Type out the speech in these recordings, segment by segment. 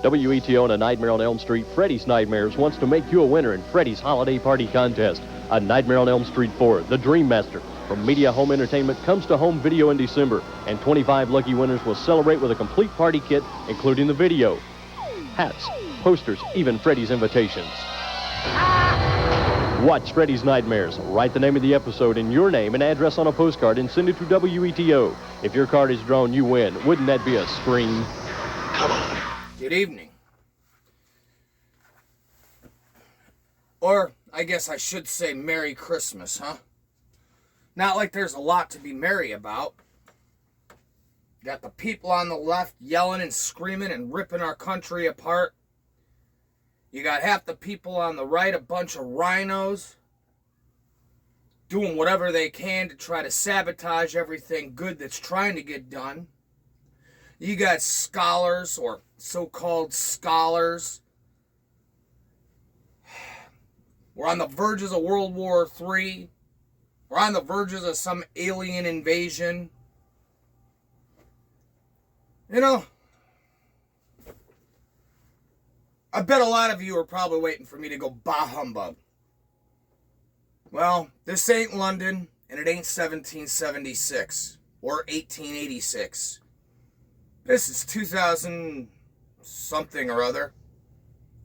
WETO and A Nightmare on Elm Street, Freddy's Nightmares wants to make you a winner in Freddy's Holiday Party Contest. A Nightmare on Elm Street 4, The Dream Master, from Media Home Entertainment comes to home video in December, and 25 lucky winners will celebrate with a complete party kit, including the video, hats, posters, even Freddy's invitations. Watch Freddy's Nightmares. Write the name of the episode in your name and address on a postcard and send it to WETO. If your card is drawn, you win. Wouldn't that be a scream? Come on. Good evening. Or, I guess I should say Merry Christmas, huh? Not like there's a lot to be merry about. Got the people on the left yelling and screaming and ripping our country apart. You got half the people on the right, a bunch of rhinos, doing whatever they can to try to sabotage everything good that's trying to get done. You got scholars, or so-called scholars. We're on the verges of World War III. We're on the verges of some alien invasion. You know, I bet a lot of you are probably waiting for me to go bah humbug. Well, this ain't London, and it ain't 1776 or 1886. This is 2000 something or other.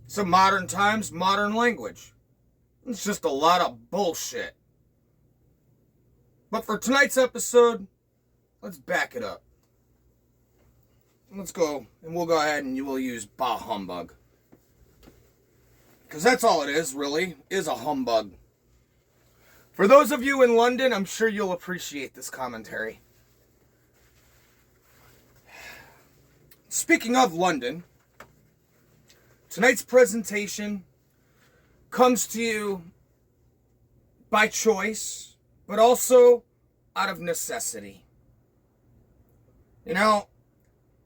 So modern times, modern language. It's just a lot of bullshit. But for tonight's episode, let's back it up. Let's go, and we'll go ahead and you will use bah humbug. Because that's all it is, really, is a humbug. For those of you in London, I'm sure you'll appreciate this commentary. Speaking of London, tonight's presentation comes to you by choice, but also out of necessity. You know,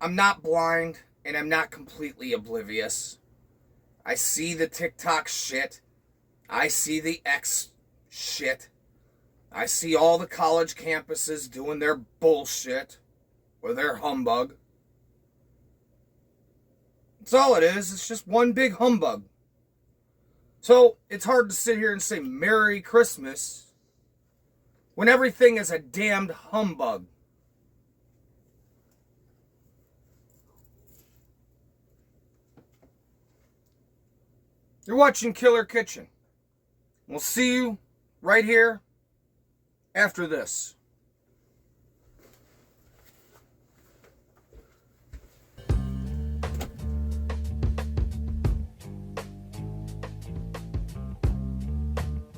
I'm not blind, and I'm not completely oblivious. I see the TikTok shit. I see the X shit. I see all the college campuses doing their bullshit or their humbug. That's all it is. It's just one big humbug. So it's hard to sit here and say Merry Christmas when everything is a damned humbug. You're watching Killer Kitchen. We'll see you right here after this.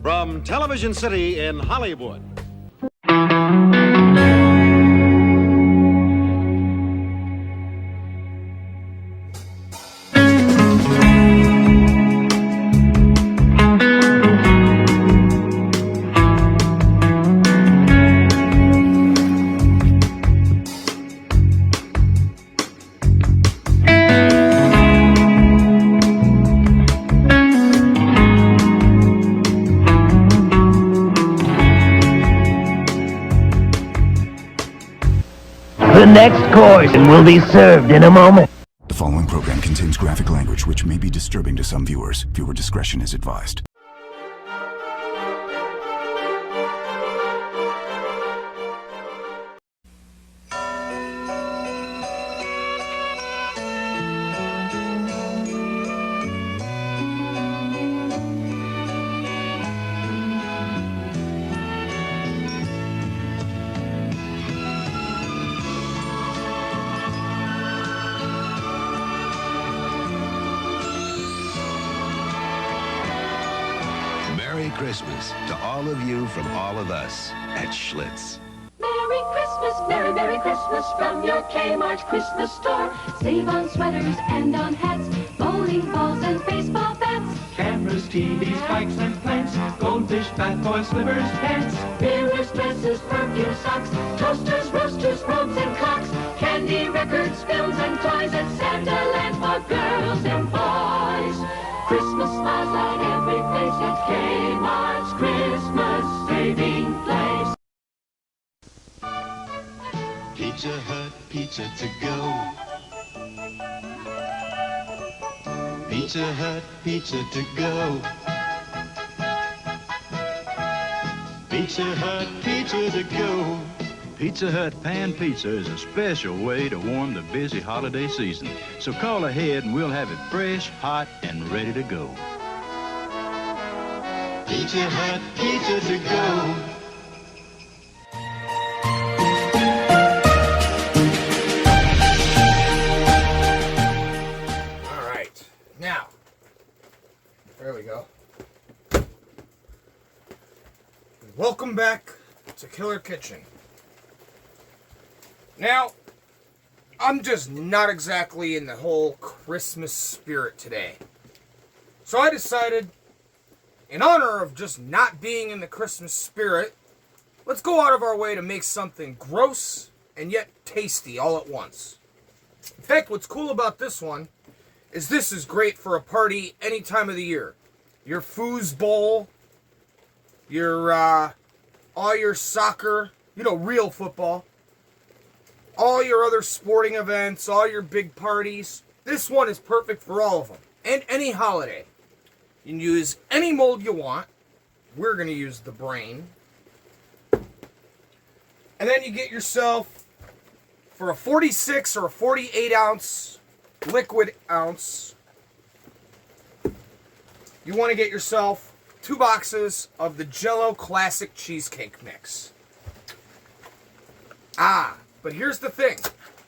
From Television City in Hollywood. The next course will be served in a moment. The following program contains graphic language which may be disturbing to some viewers. Viewer discretion is advised. Merry Christmas to all of you from all of us at Schlitz. Merry Christmas, Merry, Merry Christmas from your Kmart Christmas store. Save on sweaters and on hats, bowling balls and baseball bats. Cameras, TVs, bikes and plants, goldfish, fat boy slippers, pants. Mirrors, dresses, perfume, socks, toasters, roasters, robes and clocks. Candy, records, films and toys at Santaland for girls and boys. Christmas smiles light every place at Kmart's Christmas saving place. Pizza Hut, pizza to go. Pizza Hut, pizza to go. Pizza Hut, pizza to go. Pizza Hut Pan Pizza is a special way to warm the busy holiday season. So call ahead and we'll have it fresh, hot, and ready to go. Pizza Hut, pizza to go. All right. Now, there we go. Welcome back to Killer Kitchen. Now, I'm just not exactly in the whole Christmas spirit today. So I decided, in honor of just not being in the Christmas spirit, let's go out of our way to make something gross and yet tasty all at once. In fact, what's cool about this one is this is great for a party any time of the year. Your foosball, your, all your soccer, real football, all your other sporting events, all your big parties. This one is perfect for all of them. And any holiday. You can use any mold you want. We're going to use the brain. And then you get yourself, for a 46 or a 48 ounce liquid ounce, you want to get yourself 2 boxes of the Jell-O Classic Cheesecake Mix. But here's the thing.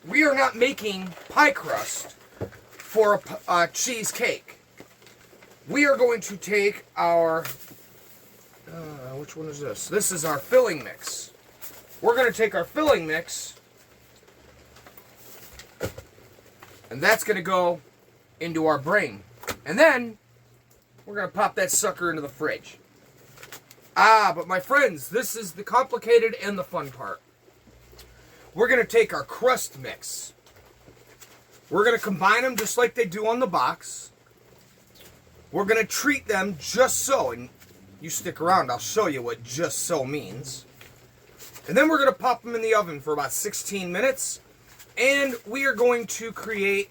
We are not making pie crust for a cheesecake. We are going to take our... which one is this? This is our filling mix. We're going to take our filling mix, and that's going to go into our brain. And then, we're going to pop that sucker into the fridge. But my friends, this is the complicated and the fun part. We're going to take our crust mix. We're going to combine them just like they do on the box. We're going to treat them just so. And you stick around, I'll show you what just so means. And then we're going to pop them in the oven for about 16 minutes. And we are going to create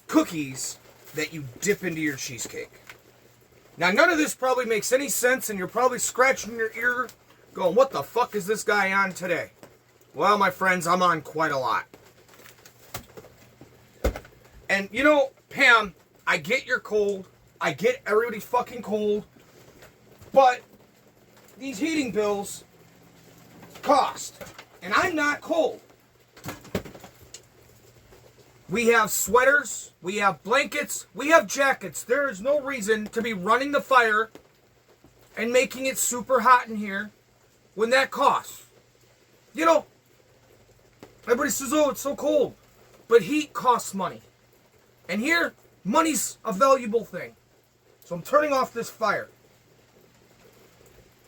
cookies that you dip into your cheesecake. Now, none of this probably makes any sense, and you're probably scratching your ear going, what the fuck is this guy on today? Well, my friends, I'm on quite a lot. And, Pam, I get you're cold. I get everybody's fucking cold. But these heating bills cost. And I'm not cold. We have sweaters. We have blankets. We have jackets. There is no reason to be running the fire and making it super hot in here when that costs. Everybody says, oh, it's so cold. But heat costs money. And here, money's a valuable thing. So I'm turning off this fire.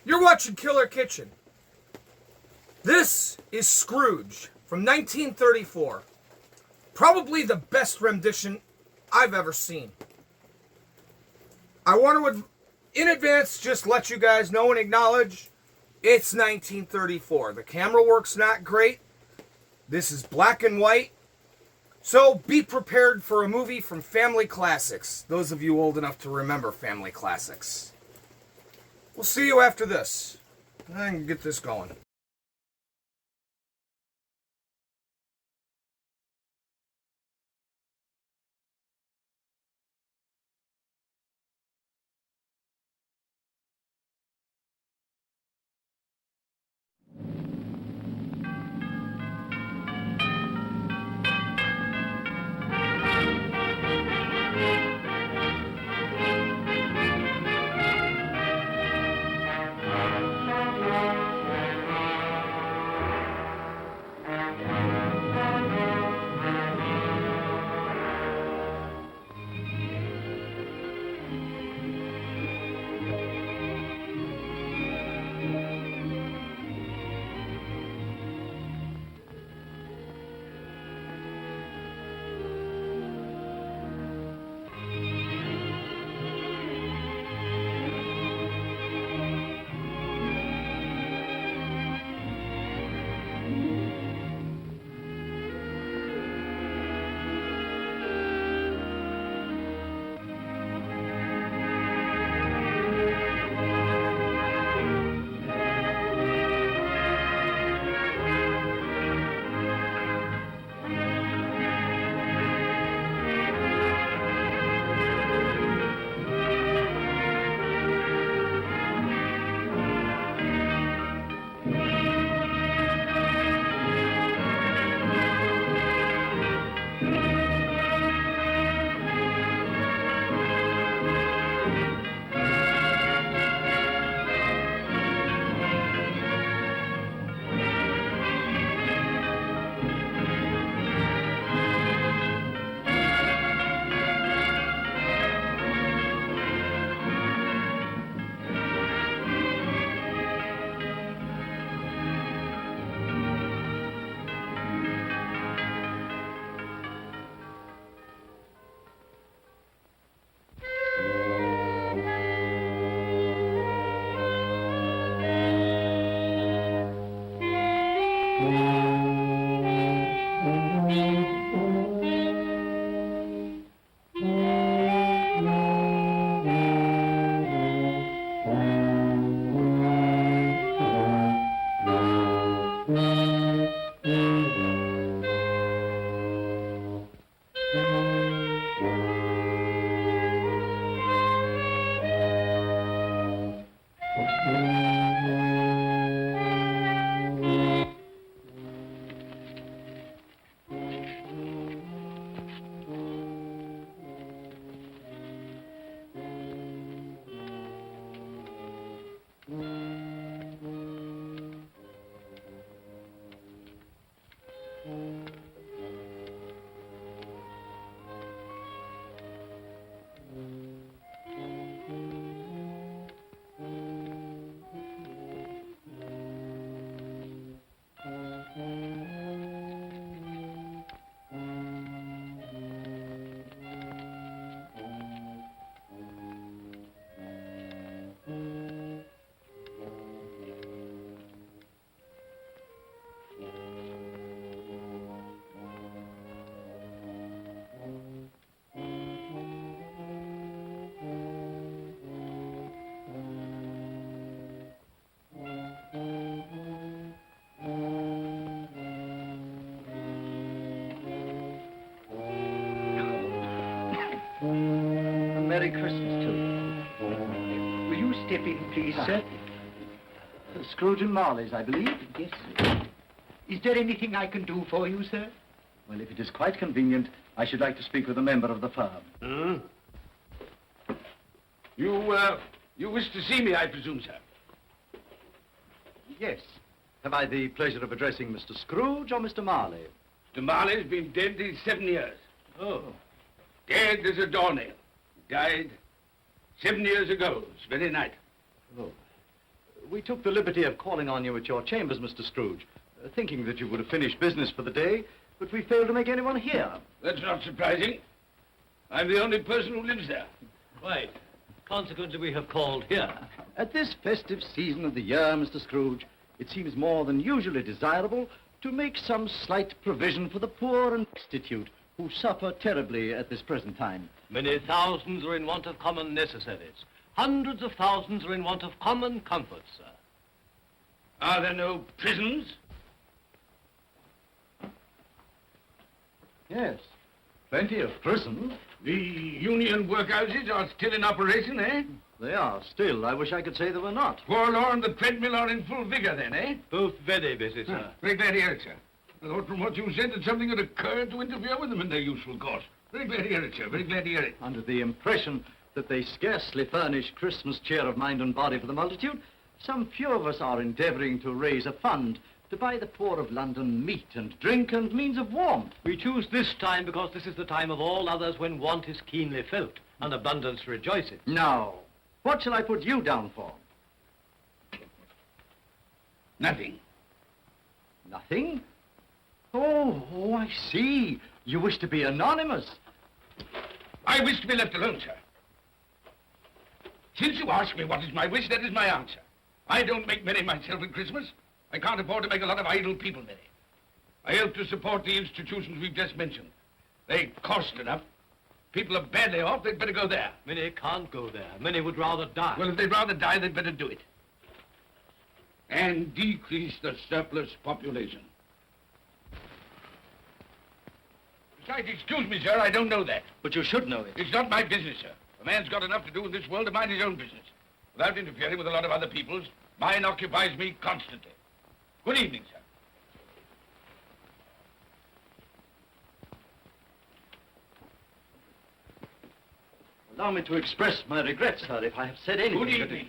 You're watching Killer Kitchen. This is Scrooge from 1934. Probably the best rendition I've ever seen. I want to, in advance, just let you guys know and acknowledge it's 1934. The camera work's not great. This is black and white. So be prepared for a movie from Family Classics. Those of you old enough to remember Family Classics. We'll see you after this. I can get this going. Merry Christmas to you. Will you step in, please, sir? Scrooge and Marley's, I believe. Yes, sir. Is there anything I can do for you, sir? Well, if it is quite convenient, I should like to speak with a member of the firm. You wish to see me, I presume, sir? Yes. Have I the pleasure of addressing Mr. Scrooge or Mr. Marley? Mr. Marley's been dead these 7 years. Oh. Dead as a doornail. Died 7 years ago, this very night. Oh. We took the liberty of calling on you at your chambers, Mr. Scrooge, thinking that you would have finished business for the day, but we failed to make anyone here. That's not surprising. I'm the only person who lives there. Right. Consequently, we have called here. At this festive season of the year, Mr. Scrooge, it seems more than usually desirable to make some slight provision for the poor and destitute who suffer terribly at this present time. Many thousands are in want of common necessaries. Hundreds of thousands are in want of common comforts, sir. Are there no prisons? Yes, plenty of prisons. The union workhouses are still in operation, eh? They are still. I wish I could say they were not. Forlorn and the treadmill are in full vigor then, eh? Both very busy, sir. Very glad to hear it, sir. I thought from what you said that something had occurred to interfere with them in their useful course. Very glad to hear it, sir. Very glad to hear it. Under the impression that they scarcely furnish Christmas cheer of mind and body for the multitude, some few of us are endeavoring to raise a fund to buy the poor of London meat and drink and means of warmth. We choose this time because this is the time of all others when want is keenly felt and abundance rejoices. Now, what shall I put you down for? Nothing. Nothing? Oh, I see. You wish to be anonymous. I wish to be left alone, sir. Since you ask me what is my wish, that is my answer. I don't make merry myself at Christmas. I can't afford to make a lot of idle people merry. I help to support the institutions we've just mentioned. They cost enough. People are badly off, they'd better go there. Many can't go there. Many would rather die. Well, if they'd rather die, they'd better do it. And decrease the surplus population. Besides, excuse me, sir, I don't know that. But you should know it. It's not my business, sir. A man's got enough to do in this world to mind his own business. Without interfering with a lot of other people's, mine occupies me constantly. Good evening, sir. Allow me to express my regrets, sir, if I have said anything. Good evening.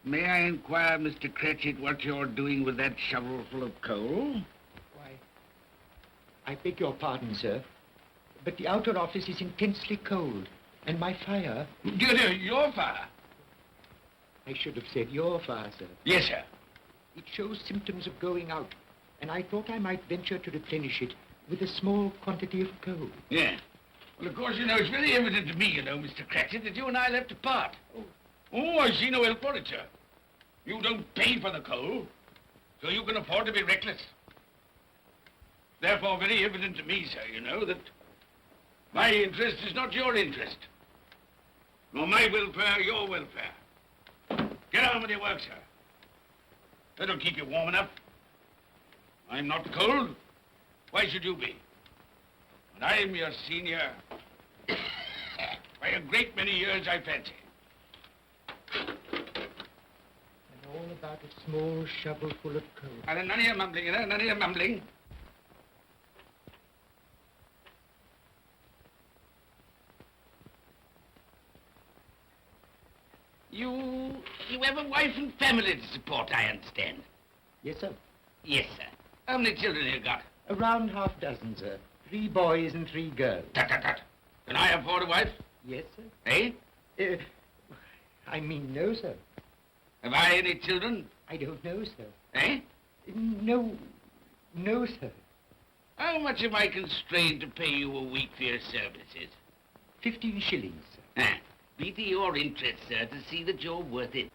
May I inquire, Mr. Cratchit, what you're doing with that shovel full of coal? Why, I beg your pardon, sir, but the outer office is intensely cold, and my fire... Dear, your fire? I should have said your fire, sir. Yes, sir. It shows symptoms of going out, and I thought I might venture to replenish it with a small quantity of coal. Yeah. Well, of course, you know, it's very evident to me, you know, Mr. Cratchit, that you and I left apart. Oh, I see no help for it, sir. You don't pay for the coal, so you can afford to be reckless. Therefore, very evident to me, sir, you know, that my interest is not your interest. Nor my welfare, your welfare. Get on with your work, sir. That'll keep you warm enough. I'm not cold. Why should you be? And I'm your senior by a great many years, I fancy. All about a small shovel full of coal. And none of your mumbling, you know, none of your mumbling. You have a wife and family to support, I understand. Yes, sir. Yes, sir. How many children have you got? Around half a dozen, sir. 3 boys and 3 girls. Tut, tut, tut. Can I afford a wife? Yes, sir. Eh? I mean, no, sir. Have I any children? I don't know, sir. Eh? No, sir. How much am I constrained to pay you a week for your services? 15 shillings, sir. Ah, be to your interest, sir, to see that you're worth it.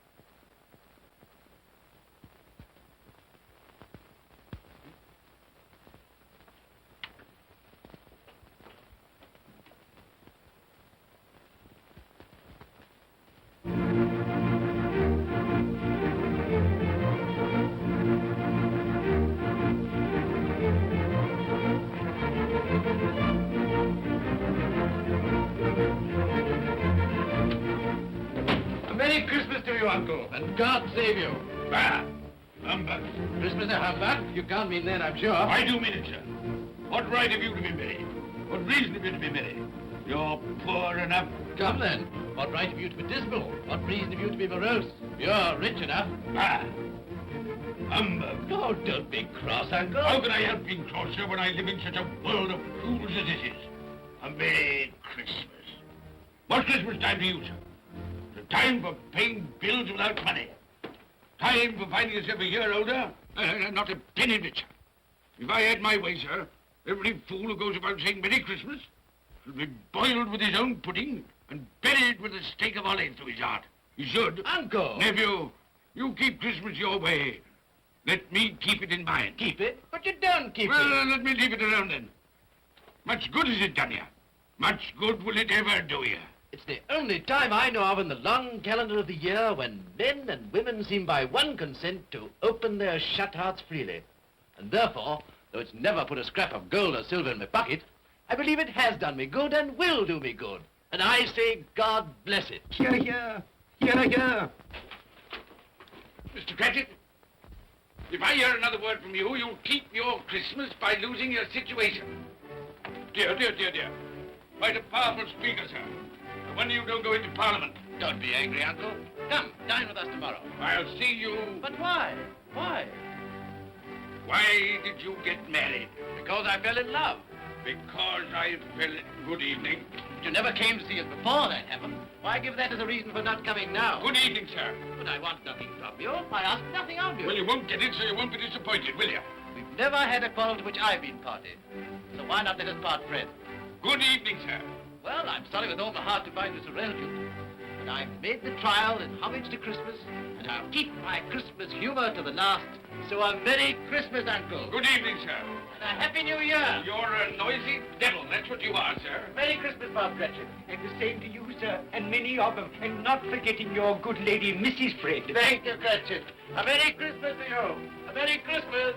A Merry Christmas to you, Uncle, and God save you. Bah! Humbug. Christmas a humbug? You can't mean that, I'm sure. I do mean it, sir. What right have you to be merry? What reason have you to be merry? You're poor enough. Come then. What right have you to be dismal? What reason have you to be morose? You're rich enough. Ah! Humbug. Oh, don't be cross, Uncle. How can I help being cross, sir, when I live in such a world of fools as this is? A Merry Christmas. What's Christmas time to you, sir? It's a time for paying bills without money. Time for finding yourself a year older? Not a penny of it, sir. If I had my way, sir, every fool who goes about saying Merry Christmas should be boiled with his own pudding and buried with a stake of olive through his heart. He should. Uncle! Nephew, you keep Christmas your way. Let me keep it in mine. Keep it? But you don't keep Well, it. let me leave it alone then. Much good has it done you? Much good will it ever do you? It's the only time I know of in the long calendar of the year when men and women seem by one consent to open their shut hearts freely. And therefore, though it's never put a scrap of gold or silver in my pocket, I believe it has done me good and will do me good. And I say, God bless it. Hear, hear. Hear, hear. Mr. Cratchit, if I hear another word from you, you'll keep your Christmas by losing your situation. Dear, dear, dear, dear. Quite a powerful speaker, sir. No wonder you don't go into Parliament. Don't be angry, Uncle. Come, dine with us tomorrow. I'll see you... But why? Why? Why did you get married? Because I fell in love. Because I fell... Good evening. You never came to see us before, that happened. Why give that as a reason for not coming now? Good evening, sir. But I want nothing from you. I ask nothing of you. Well, you won't get it, so you won't be disappointed, will you? We've never had a quarrel to which I've been party. So why not let us part friends? Good evening, sir. Well, I'm sorry with all my heart to find this a relative. But I've made the trial in homage to Christmas, and I'll keep my Christmas humor to the last. So a Merry Christmas, Uncle. Good evening, sir. And a Happy New Year. You're a noisy devil, that's what you are, sir. Merry Christmas, Bob Cratchit. And the same to you, sir, and many of them, and not forgetting your good lady, Mrs. Fred. Thank you, Cratchit. A Merry Christmas to you. A Merry Christmas.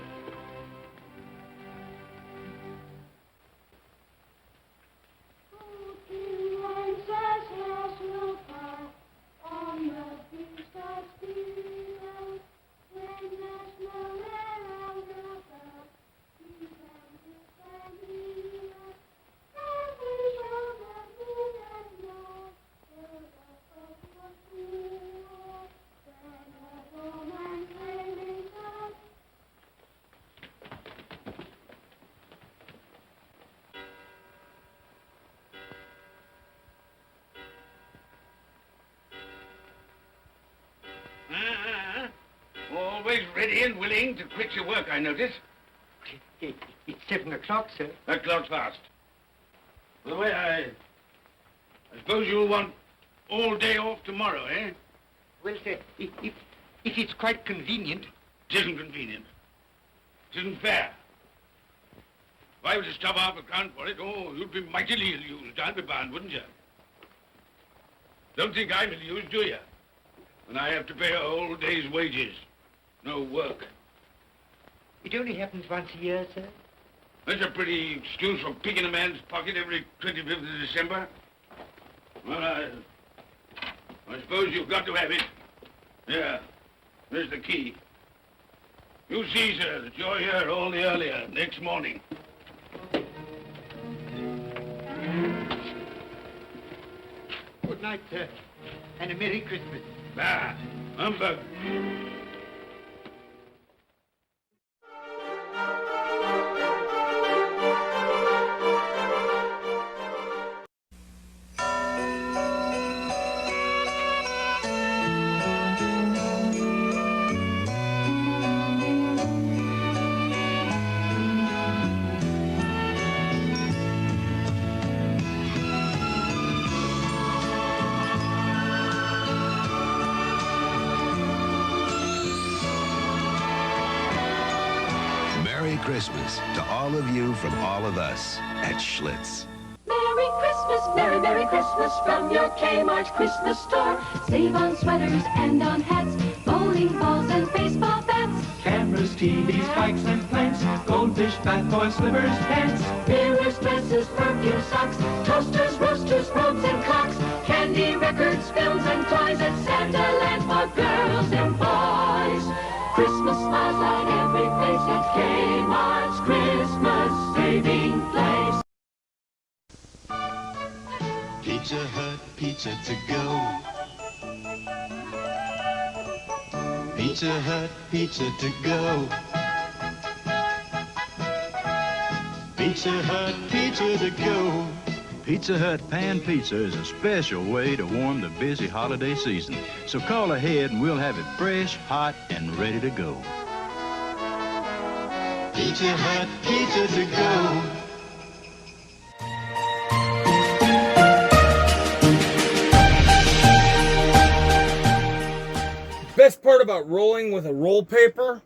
Always ready and willing to quit your work, I notice. It's 7 o'clock, sir. That clock's fast. By the way, I suppose you'll want all day off tomorrow, eh? Well, sir, if it's quite convenient. It isn't convenient. It isn't fair. If I were to stop half a crown for it, oh, you'd be mightily ill-used, I'll be bound, wouldn't you? Don't think I'm ill-used, do you? And I have to pay a whole day's wages. No work. It only happens once a year, sir. That's a pretty excuse for picking a man's pocket every 25th of December. Well, I suppose you've got to have it. Yeah, there's the key. You see, sir, that you're here all the earlier next morning. Good night, sir, and a Merry Christmas. Ah, humbug. Christmas to all of you from all of us at Schlitz. Merry Christmas, Merry Christmas from your Kmart Christmas store. Save on sweaters and on hats, bowling balls and baseball bats. Cameras, TVs, bikes and plants, goldfish, bath toys, slippers, pants. Mirrors, dresses, perfume, socks, toasters, roasters, robes and clocks. Candy, records, films and toys at Santa Land for girls and boys. Christmas smiles light every face at Kmart's Christmas saving place. Pizza Hut, pizza to go. Pizza Hut, pizza to go. Pizza Hut, pizza to go. Pizza Hut pan pizza is a special way to warm the busy holiday season. So call ahead and we'll have it fresh, hot, and ready to go. Pizza Hut, pizza to go. Best part about rolling with a roll paper,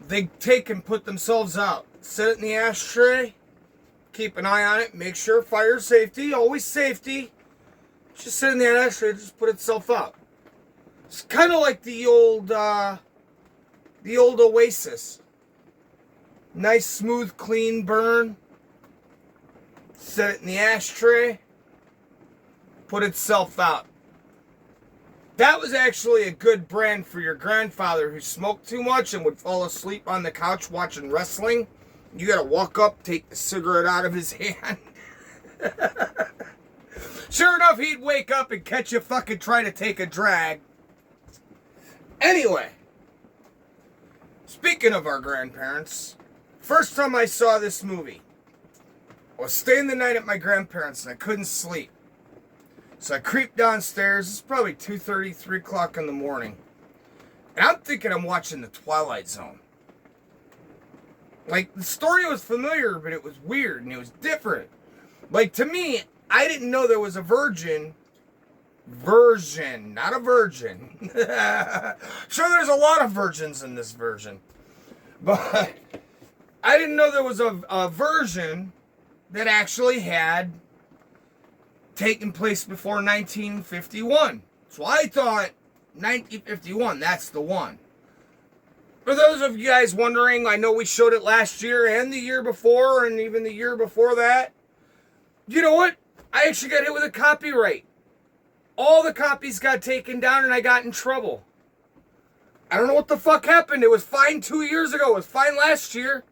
they take and put themselves out. Set it in the ashtray, keep an eye on it, make sure fire safety, always safety. Just sit in the ashtray, just put itself out. It's kind of like the old Oasis. Nice, smooth, clean burn. Set it in the ashtray, put itself out. That was actually a good brand for your grandfather who smoked too much and would fall asleep on the couch watching wrestling. You gotta walk up, take the cigarette out of his hand. Sure enough, he'd wake up and catch you fucking trying to take a drag. Anyway, speaking of our grandparents, first time I saw this movie, I was staying the night at my grandparents' and I couldn't sleep. So I creeped downstairs. It's probably 2:30, 3 o'clock in the morning. And I'm thinking I'm watching The Twilight Zone. Like, the story was familiar, but it was weird and it was different. Like, to me, I didn't know there was a version, not a virgin. Sure, there's a lot of virgins in this version. But I didn't know there was a version that actually had taken place before 1951. So I thought 1951, that's the one. For those of you guys wondering, I know we showed it last year and the year before and even the year before that. You know what? I actually got hit with a copyright. All the copies got taken down and I got in trouble. I don't know what the fuck happened. It was fine 2 years ago. It was fine last year.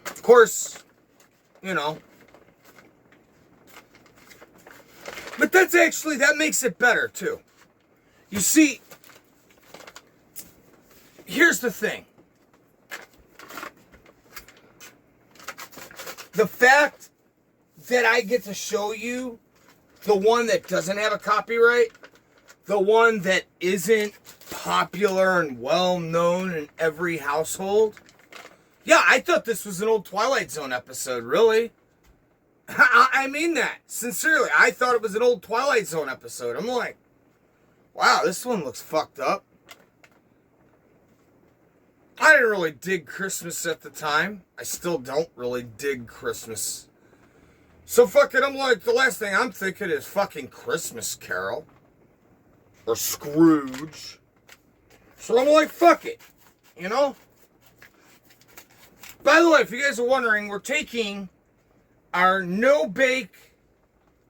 Of course, you know. But that makes it better, too. You see, here's the thing. The fact that I get to show you the one that doesn't have a copyright, the one that isn't popular and well-known in every household. Yeah, I thought this was an old Twilight Zone episode, really. I mean that, sincerely. I thought it was an old Twilight Zone episode. I'm like, wow, this one looks fucked up. I didn't really dig Christmas at the time. I still don't really dig Christmas. So fuck it, I'm like, the last thing I'm thinking is fucking Christmas Carol. Or Scrooge. So I'm like, fuck it. You know? By the way, if you guys are wondering, we're taking our no-bake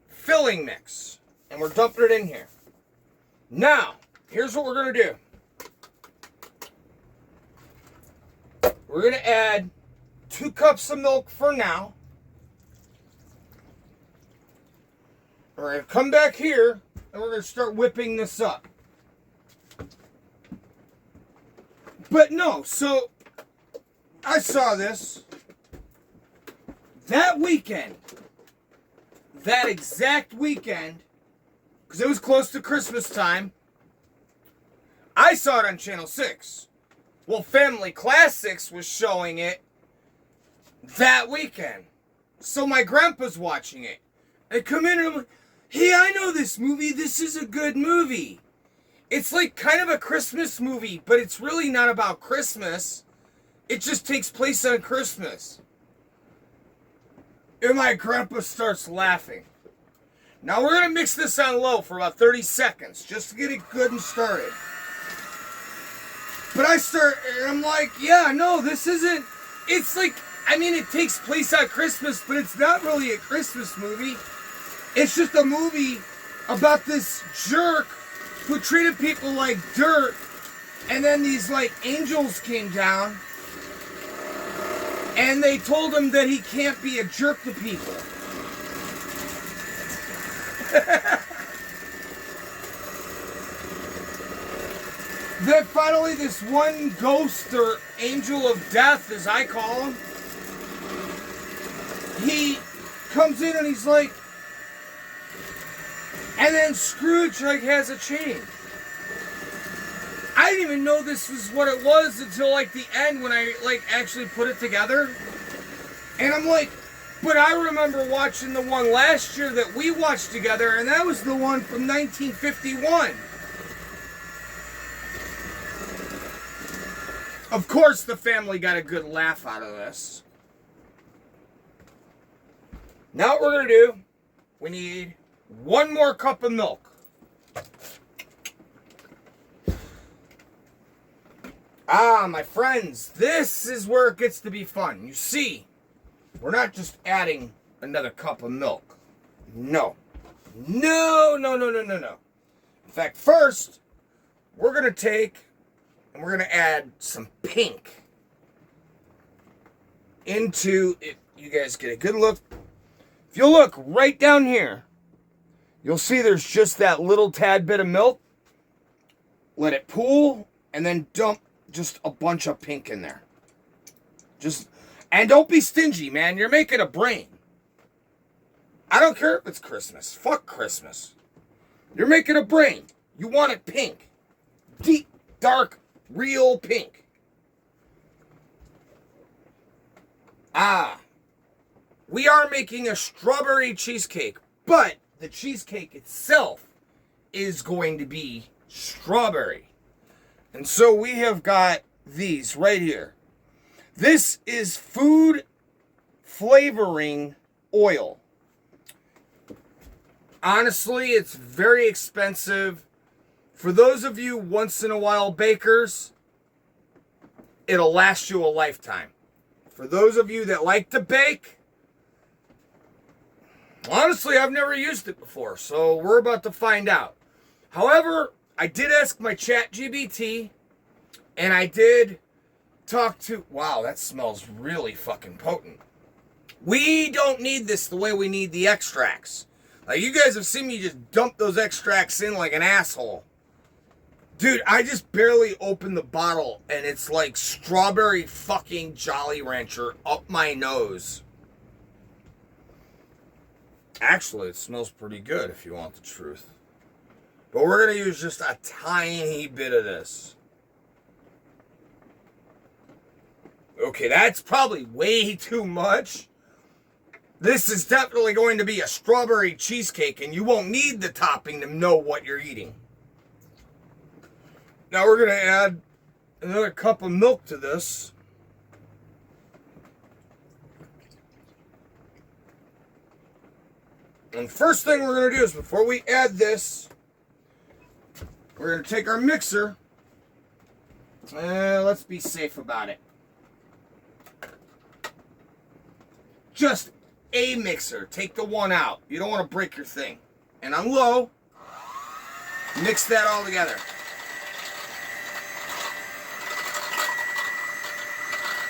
filling mix. And we're dumping it in here. Now, here's what we're going to do. We're going to add 2 cups of milk for now. We're going to come back here, and we're going to start whipping this up. But no, so I saw this that weekend, that exact weekend, because it was close to Christmas time. I saw it on Channel 6. Well, Family Classics was showing it that weekend. So my grandpa's watching it. I come in and I'm like, hey, I know this movie. This is a good movie. It's like kind of a Christmas movie, but it's really not about Christmas. It just takes place on Christmas. And my grandpa starts laughing. Now we're going to mix this on low for about 30 seconds, just to get it good and started. But I start, and I'm like, yeah, no, this isn't, it's like, I mean, it takes place on Christmas, but it's not really a Christmas movie. It's just a movie about this jerk who treated people like dirt, and then these, like, angels came down, and they told him that he can't be a jerk to people. Then finally this one ghost, or angel of death as I call him, he comes in and he's like, and then Scrooge like has a change. I didn't even know this was what it was until like the end when I like actually put it together. And I'm like, but I remember watching the one last year that we watched together, and that was the one from 1951. Of course, the family got a good laugh out of this. Now what we're going to do, we need one more cup of milk. Ah, my friends, this is where it gets to be fun. You see, we're not just adding another cup of milk. No. No. In fact, first, we're going to take and we're going to add some pink into it. You guys get a good look. If you look right down here, you'll see there's just that little tad bit of milk. Let it pool and then dump just a bunch of pink in there. And don't be stingy, man. You're making a brain. I don't care if it's Christmas. Fuck Christmas. You're making a brain. You want it pink. Deep, dark, real pink. Ah. We are making a strawberry cheesecake, but the cheesecake itself is going to be strawberry. And so we have got these right here. This is food flavoring oil. Honestly, it's very expensive. For those of you once in a while bakers, it'll last you a lifetime. For those of you that like to bake, honestly, I've never used it before, so we're about to find out. However, I did ask my ChatGPT, and I did talk to... Wow, that smells really fucking potent. We don't need this the way we need the extracts. Like, you guys have seen me just dump those extracts in like an asshole. Dude, I just barely opened the bottle, and it's like strawberry fucking Jolly Rancher up my nose. Actually, it smells pretty good if you want the truth. But we're going to use just a tiny bit of this. Okay, that's probably way too much. This is definitely going to be a strawberry cheesecake, and you won't need the topping to know what you're eating. Now we're going to add another cup of milk to this. And first thing we're going to do is, before we add this, we're going to take our mixer. Let's be safe about it. Just a mixer. Take the one out. You don't want to break your thing. And on low, mix that all together.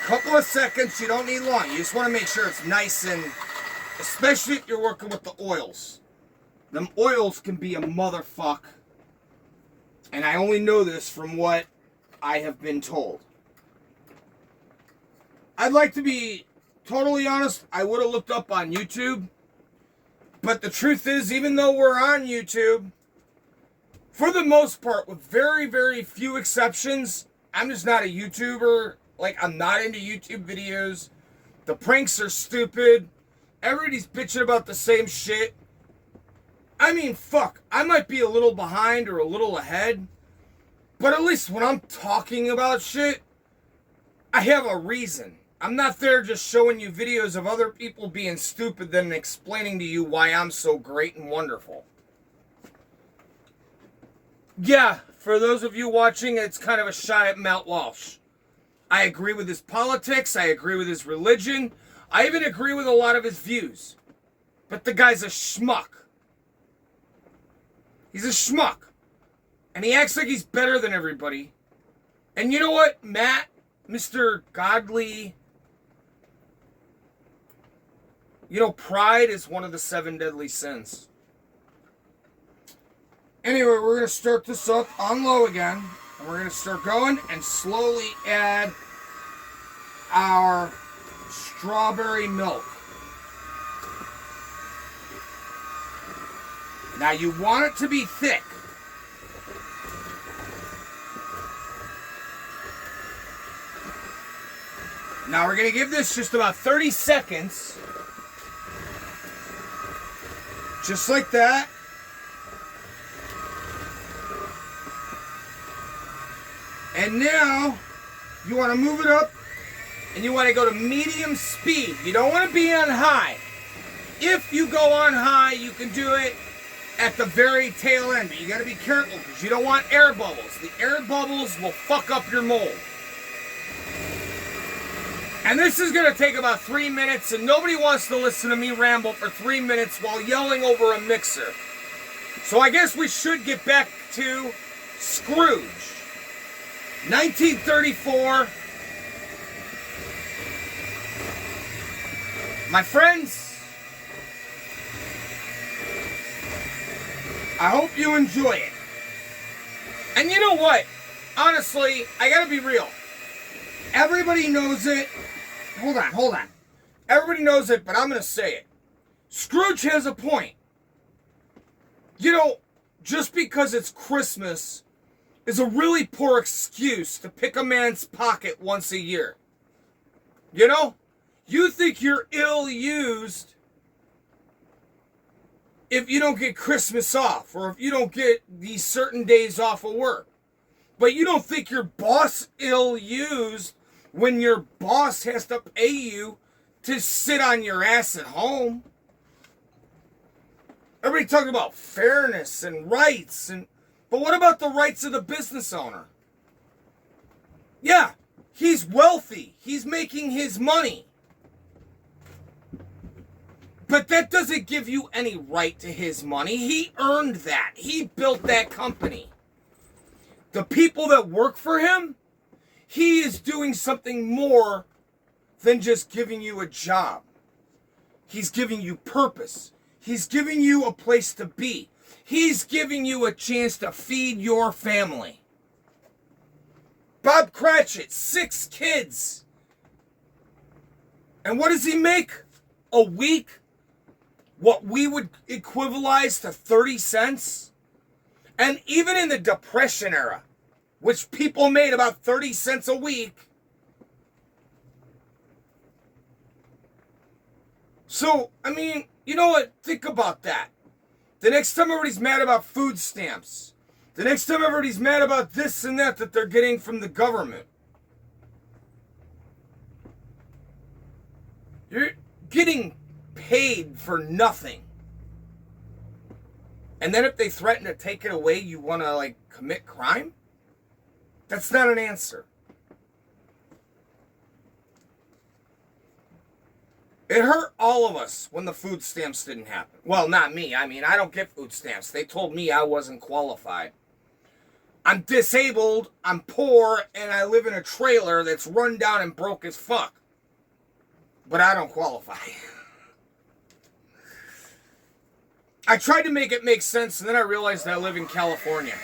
Couple of seconds. You don't need long. You just want to make sure it's nice and... Especially if you're working with the oils. Them oils can be a motherfuck. And I only know this from what I have been told. I'd like to be totally honest. I would have looked up on YouTube. But the truth is, even though we're on YouTube, for the most part, with very, very few exceptions, I'm just not a YouTuber. Like, I'm not into YouTube videos. The pranks are stupid. Everybody's bitching about the same shit. I mean, fuck. I might be a little behind or a little ahead. But at least when I'm talking about shit, I have a reason. I'm not there just showing you videos of other people being stupid then explaining to you why I'm so great and wonderful. Yeah, for those of you watching, it's kind of a shot at Matt Walsh. I agree with his politics. I agree with his religion. I even agree with a lot of his views. But the guy's a schmuck. He's a schmuck. And he acts like he's better than everybody. And you know what, Matt, Mr. Godly, you know, pride is one of the 7 deadly sins. Anyway, we're going to start this up on low again. And we're going to start going and slowly add our strawberry milk. Now you want it to be thick. Now we're going to give this just about 30 seconds. Just like that. And now you want to move it up and you want to go to medium speed. You don't want to be on high. If you go on high, you can do it at the very tail end, but you got to be careful because you don't want air bubbles. The air bubbles will fuck up your mold. And this is going to take about 3 minutes, and nobody wants to listen to me ramble for 3 minutes while yelling over a mixer. So I guess we should get back to Scrooge. 1934. My friends, I hope you enjoy it. And you know what? Honestly, I gotta be real. Everybody knows it. Hold on. Everybody knows it, but I'm gonna say it. Scrooge has a point. You know, just because it's Christmas is a really poor excuse to pick a man's pocket once a year. You know? You think you're ill-used if you don't get Christmas off, or if you don't get these certain days off of work. But you don't think your boss ill-used when your boss has to pay you to sit on your ass at home. Everybody talking about fairness and rights, but what about the rights of the business owner? Yeah, he's wealthy. He's making his money. But that doesn't give you any right to his money. He earned that. He built that company. The people that work for him, he is doing something more than just giving you a job. He's giving you purpose. He's giving you a place to be. He's giving you a chance to feed your family. Bob Cratchit, 6 kids. And what does he make a week? What we would equivalize to 30 cents? And even in the Depression era, which people made about 30 cents a week. So, I mean, you know what? Think about that. The next time everybody's mad about food stamps, the next time everybody's mad about this and that they're getting from the government, you're getting paid for nothing. And then if they threaten to take it away, you want to, like, commit crime? That's not an answer. It hurt all of us when the food stamps didn't happen. Well, not me. I mean, I don't get food stamps. They told me I wasn't qualified. I'm disabled, I'm poor, and I live in a trailer that's run down and broke as fuck. But I don't qualify. I tried to make it make sense, and then I realized I live in California.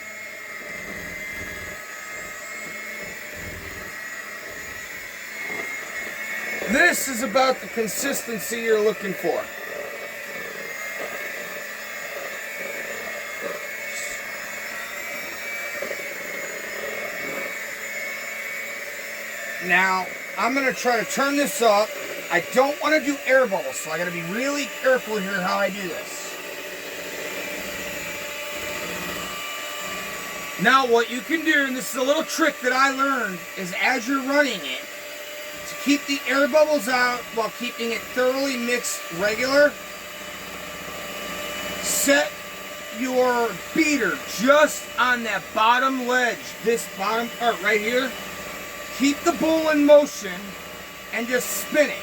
This is about the consistency you're looking for. Now, I'm going to try to turn this up. I don't want to do air bubbles, so I got to be really careful here how I do this. Now what you can do, and this is a little trick that I learned, is as you're running it, to keep the air bubbles out while keeping it thoroughly mixed regular, set your beater just on that bottom ledge, this bottom part right here. Keep the bowl in motion and just spin it.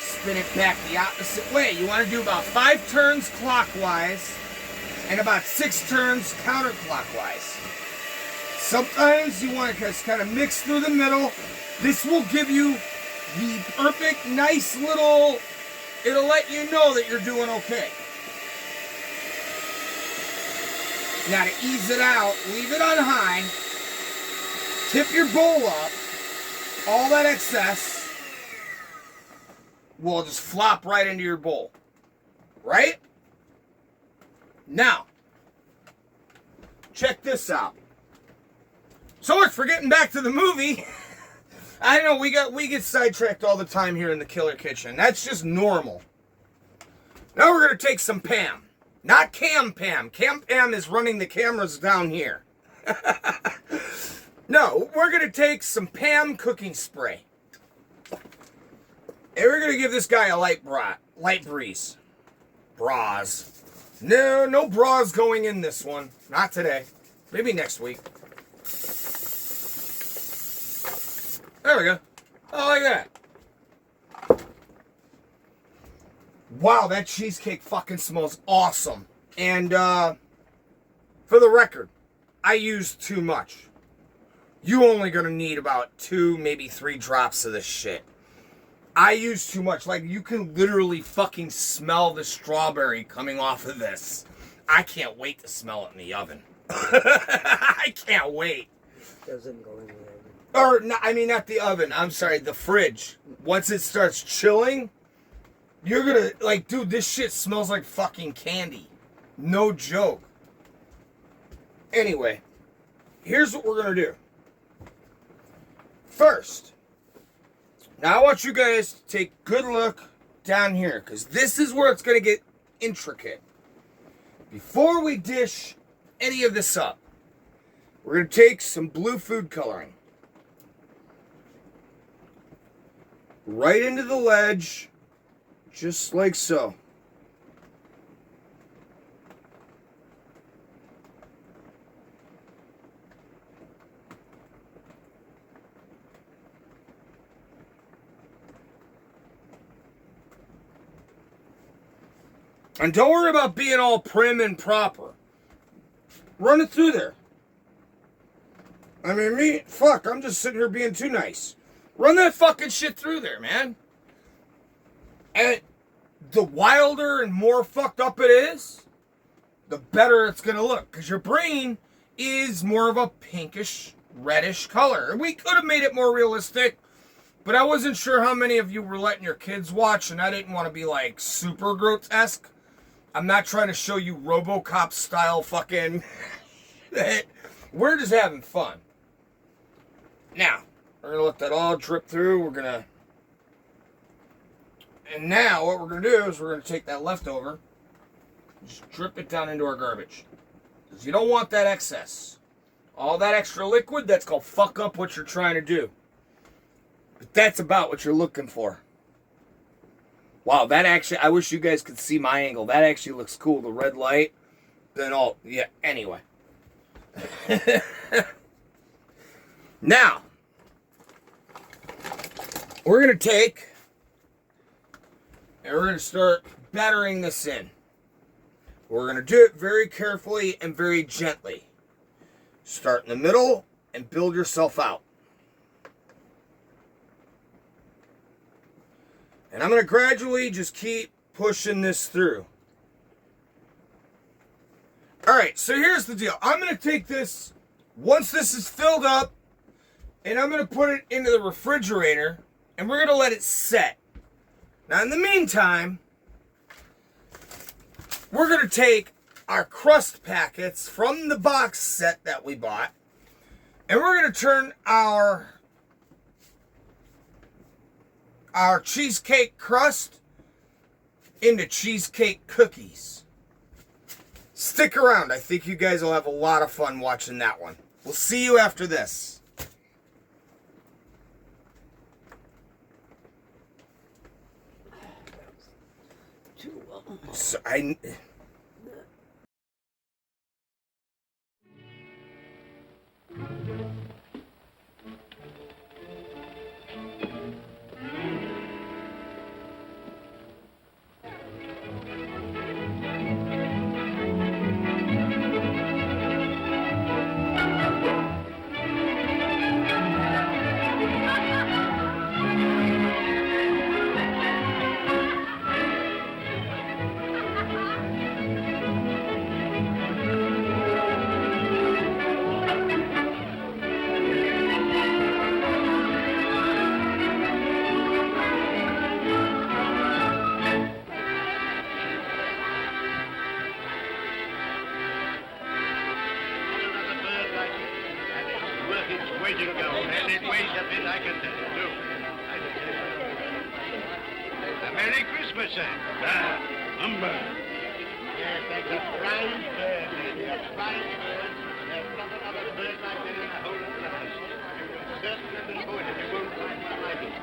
Spin it back the opposite way. You want to do about 5 turns clockwise and about 6 turns counterclockwise. Sometimes you want to just kind of mix through the middle. This will give you the perfect, nice little, it'll let you know that you're doing okay. Now to ease it out, leave it on high, tip your bowl up, all that excess will just flop right into your bowl. Right? Now, check this out. So much for getting back to the movie. I know we get sidetracked all the time here in the Killer Kitchen. That's just normal. Now we're going to take some Pam. Not Cam Pam. Cam Pam is running the cameras down here. No, we're going to take some Pam cooking spray. And we're going to give this guy a light breeze. Bras. No bras going in this one. Not today. Maybe next week. There we go. Oh, like that. Wow, that cheesecake fucking smells awesome. And, for the record, I used too much. You only gonna need about 2, maybe 3 drops of this shit. I used too much. Like, you can literally fucking smell the strawberry coming off of this. I can't wait to smell it in the oven. I can't wait. Doesn't go in the oven. Or, not the oven. I'm sorry, the fridge. Once it starts chilling, you're gonna, like, dude, this shit smells like fucking candy. No joke. Anyway, here's what we're gonna do. First, now I want you guys to take a good look down here, because this is where it's gonna get intricate. Before we dish any of this up, we're gonna take some blue food coloring. Right into the ledge, just like so. And don't worry about being all prim and proper. Run it through there. I mean, I'm just sitting here being too nice. Run that fucking shit through there, man. And the wilder and more fucked up it is, the better it's going to look. Because your brain is more of a pinkish, reddish color. We could have made it more realistic, but I wasn't sure how many of you were letting your kids watch, and I didn't want to be, like, super grotesque. I'm not trying to show you RoboCop style fucking... We're just having fun. Now, we're going to let that all drip through. And now what we're going to do is we're going to take that leftover, just drip it down into our garbage. Because you don't want that excess. All that extra liquid, that's going to fuck up what you're trying to do. But that's about what you're looking for. Wow, that actually, I wish you guys could see my angle. That actually looks cool. The red light. Then all, yeah, anyway. Now, we're going to take, and we're going to start battering this in. We're going to do it very carefully and very gently. Start in the middle and build yourself out. And I'm going to gradually just keep pushing this through. Alright, so here's the deal. I'm going to take this, once this is filled up, and I'm going to put it into the refrigerator, and we're going to let it set. Now, in the meantime, we're going to take our crust packets from the box set that we bought, and we're going to turn our cheesecake crust into cheesecake cookies. Stick around. I think you guys will have a lot of fun watching that one. We'll see you after this. So Waiting go, and it weighs a bit, I can tell you, too. A Merry Christmas, sir. Humber. Yes, that's a fine bird, lady, a fine bird. There's not another bird like that in the whole of the house. You will certainly be good if you won't find one like it.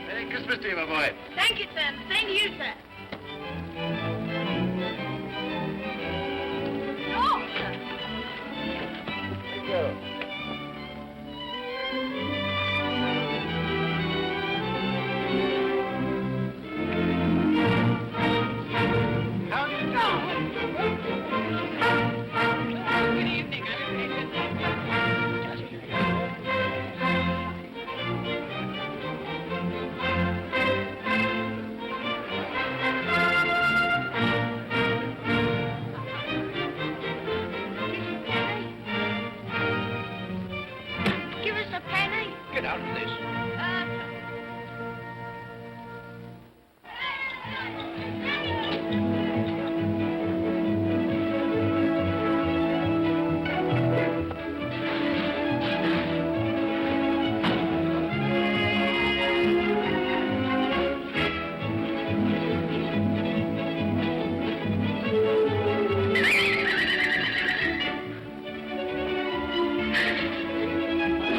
Merry Christmas to you, my boy. Thank you, sir. Same to you, sir. Oh, sir. Thank you. How do you do? Good evening. Give us a penny. Get out of this.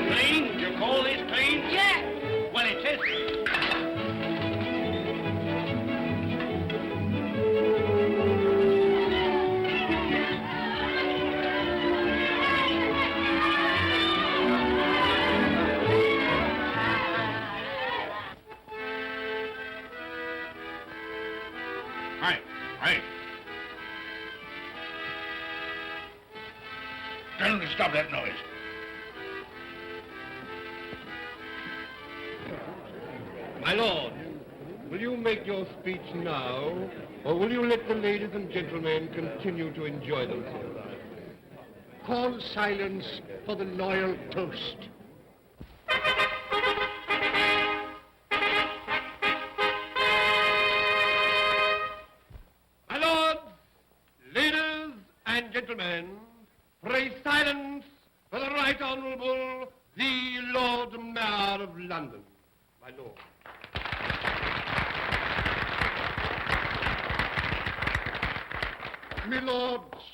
Clean? You call this clean? Yeah. Well, it is. Right, right. Tell them to stop that noise. My lord, will you make your speech now, or will you let the ladies and gentlemen continue to enjoy themselves? Call silence for the loyal toast. My lords, ladies and gentlemen, pray silence for the Right Honourable the Lord Mayor of London. My lord. My lords,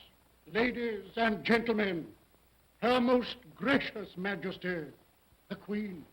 ladies and gentlemen, Her Most Gracious Majesty, the Queen.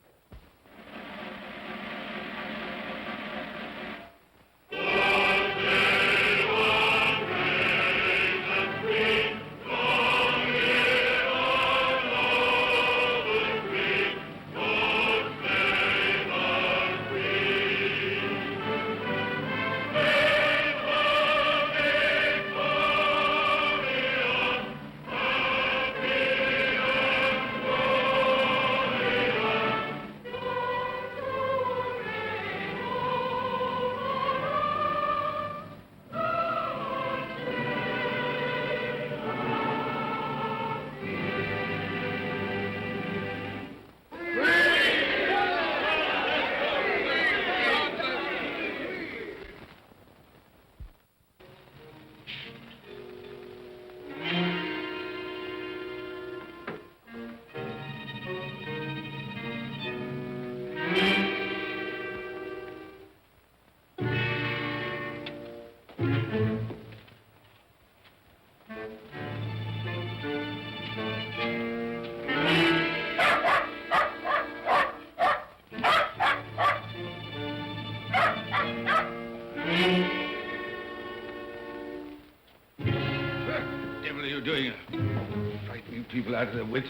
out of the witch.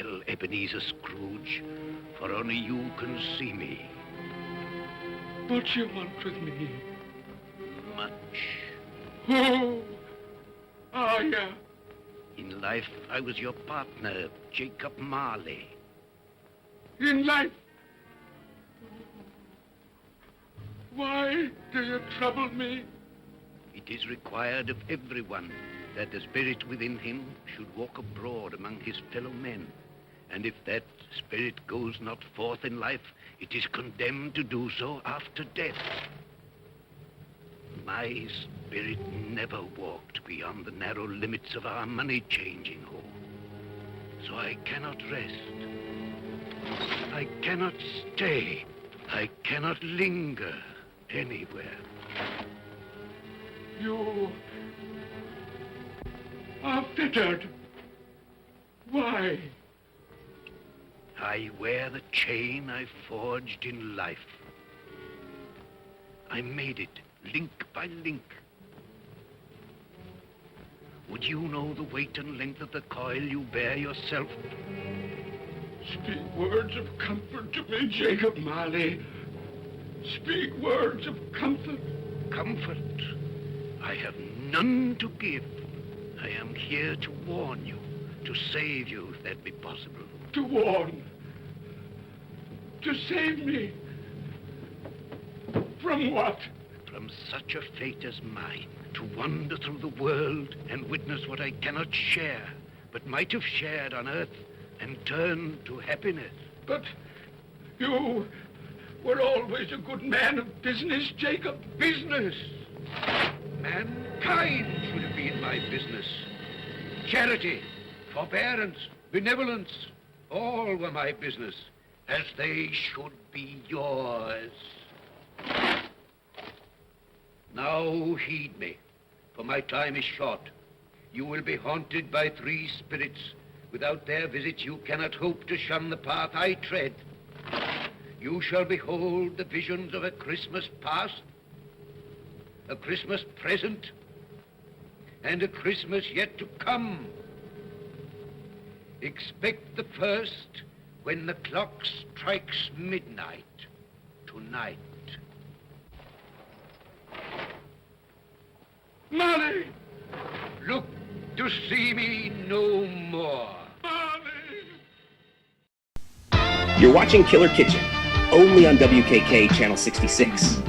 tell, Ebenezer Scrooge, for only you can see me. What you want with me? Much. Oh, yeah. In life, I was your partner, Jacob Marley. In life? Why do you trouble me? It is required of everyone that the spirit within him should walk abroad among his fellow men. And if that spirit goes not forth in life, it is condemned to do so after death. My spirit never walked beyond the narrow limits of our money-changing hall. So I cannot rest. I cannot stay. I cannot linger anywhere. You are fettered. Why? I wear the chain I forged in life. I made it link by link. Would you know the weight and length of the coil you bear yourself? Speak words of comfort to me, Jacob Marley. Speak words of comfort. Comfort? I have none to give. I am here to warn you, to save you, if that be possible. To warn? To save me? From what? From such a fate as mine, to wander through the world and witness what I cannot share, but might have shared on earth and turn to happiness. But you were always a good man of business, Jacob. Business? Mankind should have been my business. Charity, forbearance, benevolence, all were my business, as they should be yours. Now heed me, for my time is short. You will be haunted by 3 spirits. Without their visits, you cannot hope to shun the path I tread. You shall behold the visions of a Christmas past, a Christmas present, and a Christmas yet to come. Expect the first when the clock strikes midnight tonight. Marley! Look to see me no more. You're watching Killer Kitchen, only on WKK Channel 66.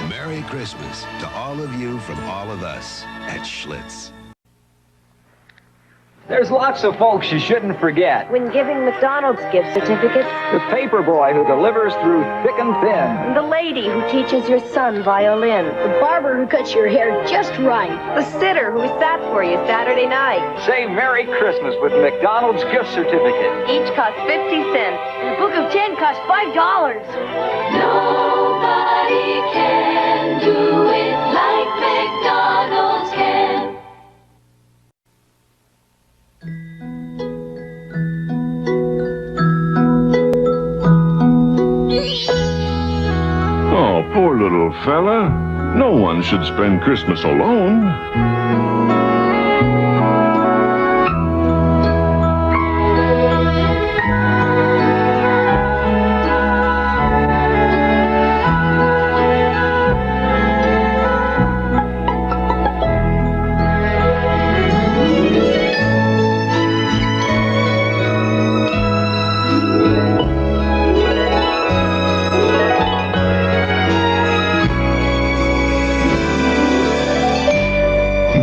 Merry Christmas to all of you from all of us at Schlitz. There's lots of folks you shouldn't forget. When giving McDonald's gift certificates. The paper boy who delivers through thick and thin. The lady who teaches your son violin. The barber who cuts your hair just right. The sitter who sat for you Saturday night. Say Merry Christmas with McDonald's gift certificate. Each cost 50 cents. And a book of 10 costs $5. Nobody can do it like McDonald's can. Oh, poor little fella. No one should spend Christmas alone.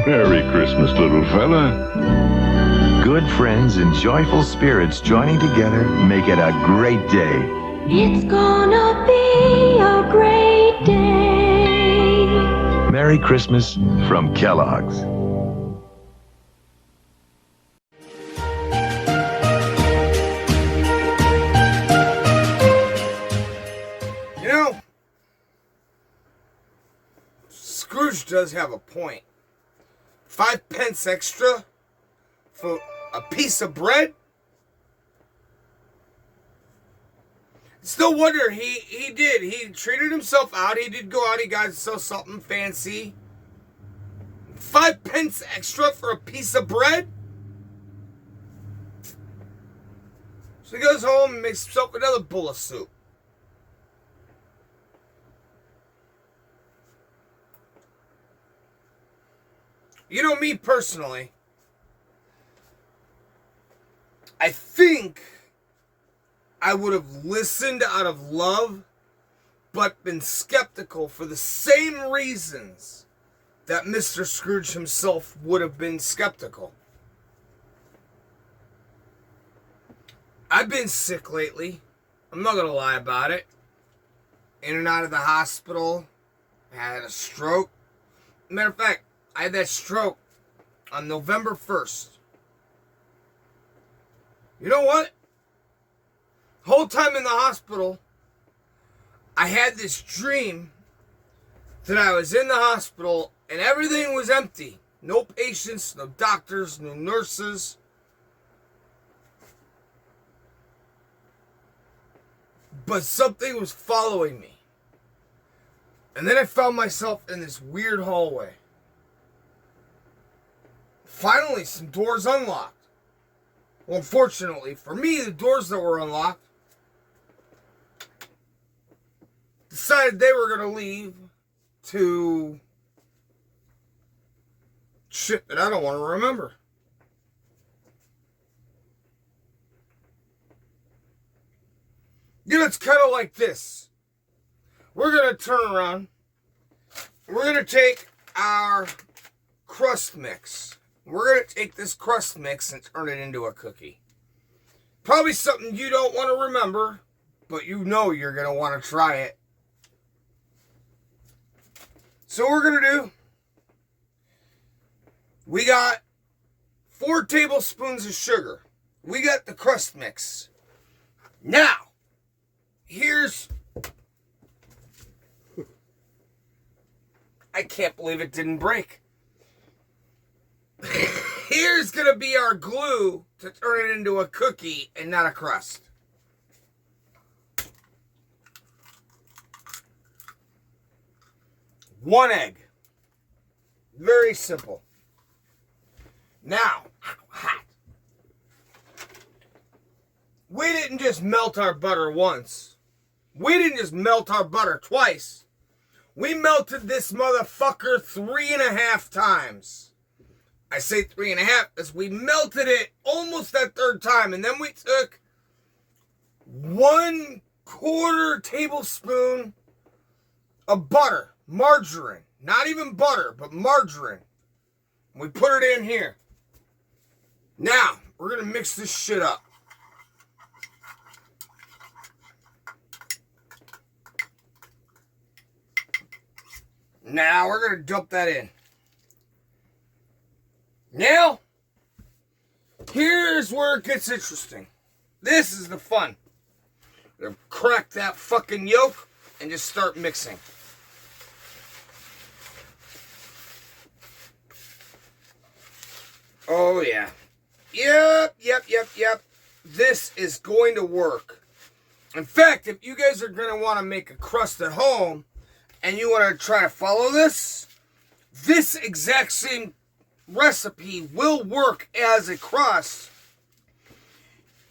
Merry Christmas, little fella. Good friends and joyful spirits joining together make it a great day. It's gonna be a great day. Merry Christmas from Kellogg's. does have a point. 5 pence extra for a piece of bread? It's no wonder he did. He treated himself out. He did go out. He got himself something fancy. 5 pence extra for a piece of bread? So he goes home and makes himself another bowl of soup. You know me personally, I think I would have listened out of love, but been skeptical for the same reasons that Mr. Scrooge himself would have been skeptical. I've been sick lately. I'm not going to lie about it. In and out of the hospital. I had a stroke. Matter of fact, I had that stroke on November 1st. You know what? The whole time in the hospital, I had this dream that I was in the hospital and everything was empty. No patients, no doctors, no nurses. But something was following me. And then I found myself in this weird hallway. Finally, some doors unlocked. Well, unfortunately, for me, the doors that were unlocked decided they were going to leave to shit that I don't want to remember. You know, it's kind of like this. We're going to turn around. We're going to take our crust mix. We're going to take this crust mix and turn it into a cookie. Probably something you don't want to remember, but you know you're going to want to try it. So what we're going to do, we got 4 tablespoons of sugar. We got the crust mix. Now, here's... I can't believe it didn't break. Here's going to be our glue to turn it into a cookie and not a crust. One egg. Very simple. Now, hot. We didn't just melt our butter once. We didn't just melt our butter twice. We melted this motherfucker 3.5 times. I say 3.5 as we melted it almost that third time. And then we took 1/4 tablespoon of butter, margarine. Not even butter, but margarine. We put it in here. Now, we're going to mix this shit up. Now, we're going to dump that in. Now, here's where it gets interesting. This is the fun. We're going to crack that fucking yolk and just start mixing. Oh, yeah. Yep. This is going to work. In fact, if you guys are going to want to make a crust at home and you want to try to follow this exact same recipe will work as a crust.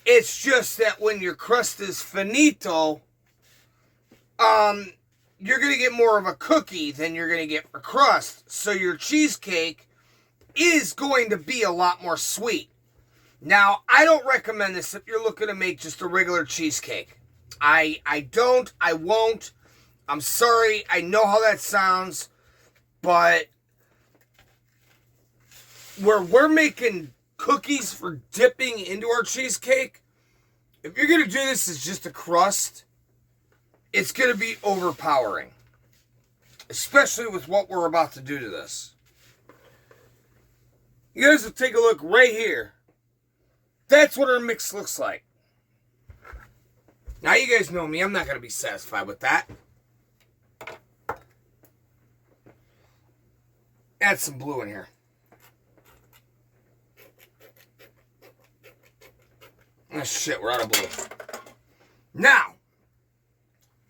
It's just that when your crust is finito, you're going to get more of a cookie than you're going to get for crust. So your cheesecake is going to be a lot more sweet. Now, I don't recommend this if you're looking to make just a regular cheesecake. I won't. I'm sorry. I know how that sounds. But where we're making cookies for dipping into our cheesecake, if you're going to do this as just a crust, it's going to be overpowering. Especially with what we're about to do to this. You guys will take a look right here. That's what our mix looks like. Now, you guys know me. I'm not going to be satisfied with that. add some blue in here. Oh shit, we're out of blue. Now,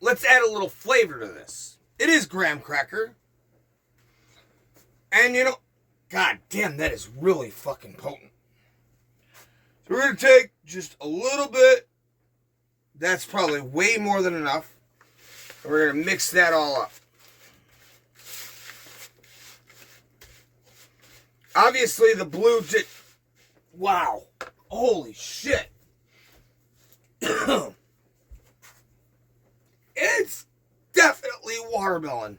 let's add a little flavor to this. It is graham cracker. And you know, god damn, that is really fucking potent. So we're going to take just a little bit. That's probably way more than enough. And we're going to mix that all up. Obviously, the blue did... Wow. Holy shit. It's definitely watermelon.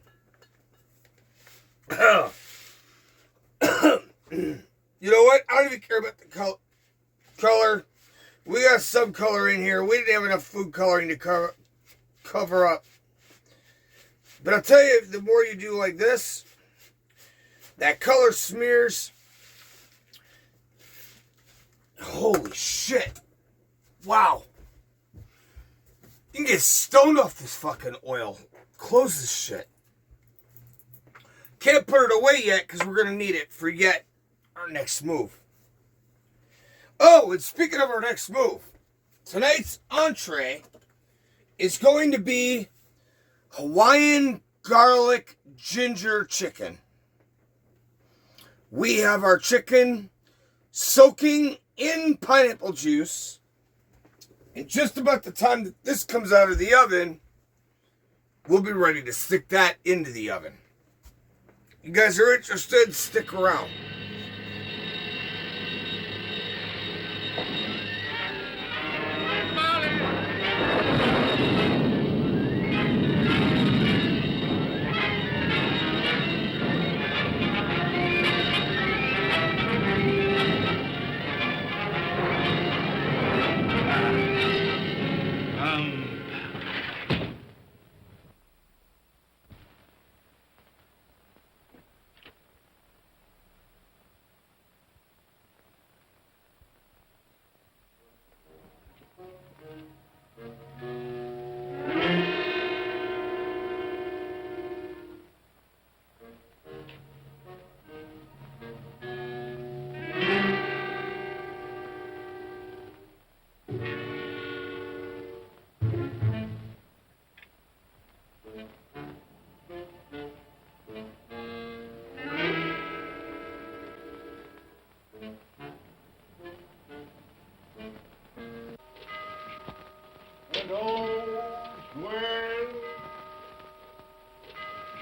You know what? I don't even care about the color. We got some color in here. We didn't have enough food coloring to cover up. But I'll tell you, the more you do like this, that color smears. Holy shit. Wow. You can get stoned off this fucking oil. Close this shit. Can't put it away yet because we're going to need it for yet our next move. Oh, and speaking of our next move, tonight's entree is going to be Hawaiian garlic ginger chicken. We have our chicken soaking in pineapple juice. And just about the time that this comes out of the oven, we'll be ready to stick that into the oven. You guys are interested? Stick around.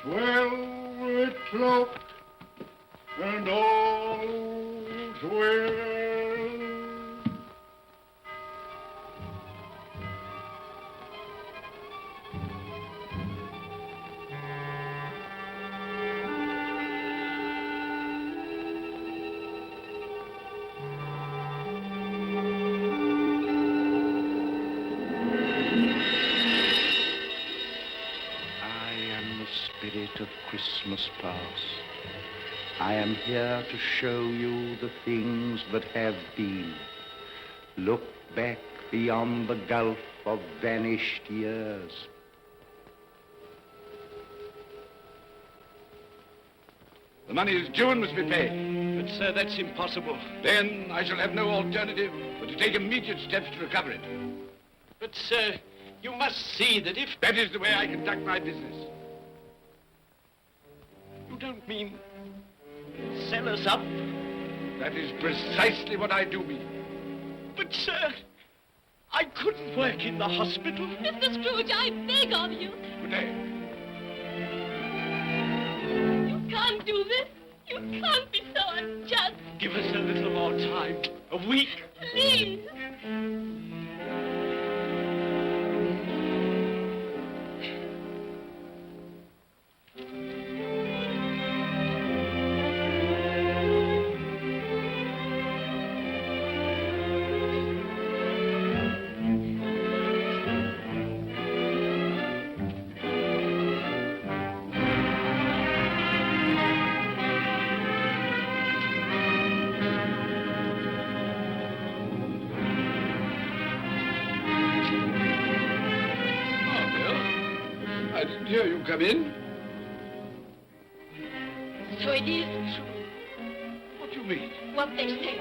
Velvet cloak and all's well. Spirit of Christmas past. I am here to show you the things that have been. Look back beyond the gulf of vanished years. The money is due and must be paid. But, sir, that's impossible. Then I shall have no alternative but to take immediate steps to recover it. But, sir, you must see that if... That is the way I conduct my business. You don't mean sell us up? That is precisely what I do mean. But, sir, I couldn't work in the hospital. Mr. Scrooge, I beg of you. Good day. You can't do this. You can't be so unjust. Give us a little more time. A week. Please. I didn't hear you come in. So it is true. What do you mean? What they say.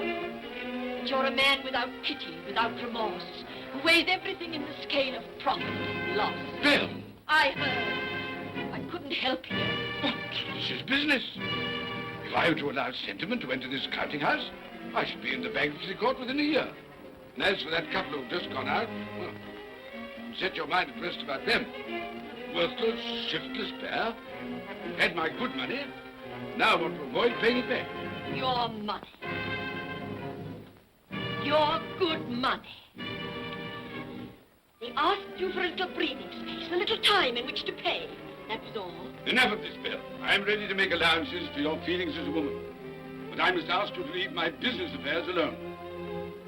That you're a man without pity, without remorse, who weighs everything in the scale of profit and loss. Bill! I heard. I couldn't help you. But this is business. If I were to allow sentiment to enter this counting house, I should be in the bankruptcy court within a year. And as for that couple who've just gone out, well, set your mind at rest about them. Worthless, shiftless pair. Had my good money. Now want to avoid paying it back. Your money. Your good money. They asked you for a little breathing space, a little time in which to pay. That was all. Enough of this, Bill. I'm ready to make allowances for your feelings as a woman. But I must ask you to leave my business affairs alone.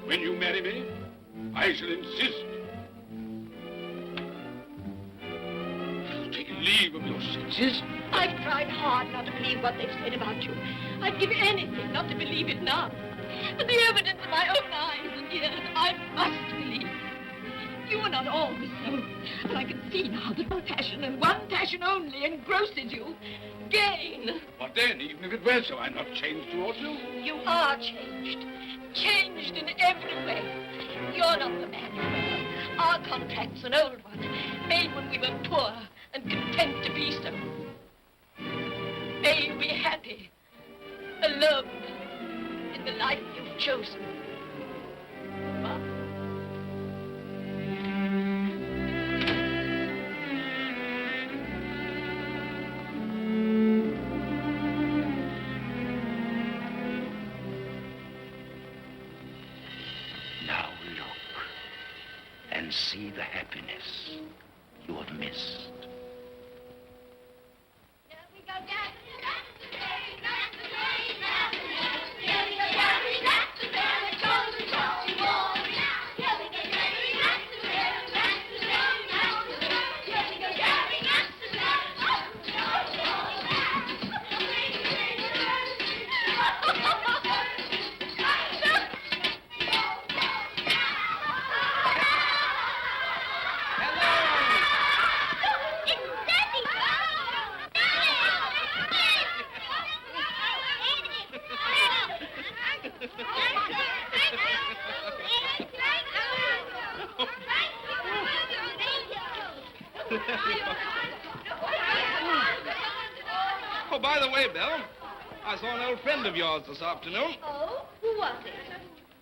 When you marry me, I shall insist. Take leave of your senses. I've tried hard not to believe what they've said about you. I'd give anything not to believe it now. But the evidence of my own eyes and ears, I must believe. You are not always so. And I can see now that one passion and one passion only engrosses you. Gain. What then? Even if it were so, I'm not changed towards you. You are changed. Changed in every way. You're not the man you were. Our contract's an old one, made when we were poor and content to be so. May you be happy, alone, in the life you've chosen. Well, Now look and see the happiness you have missed. Oh, by the way, Bill, I saw an old friend of yours this afternoon. oh, who was it?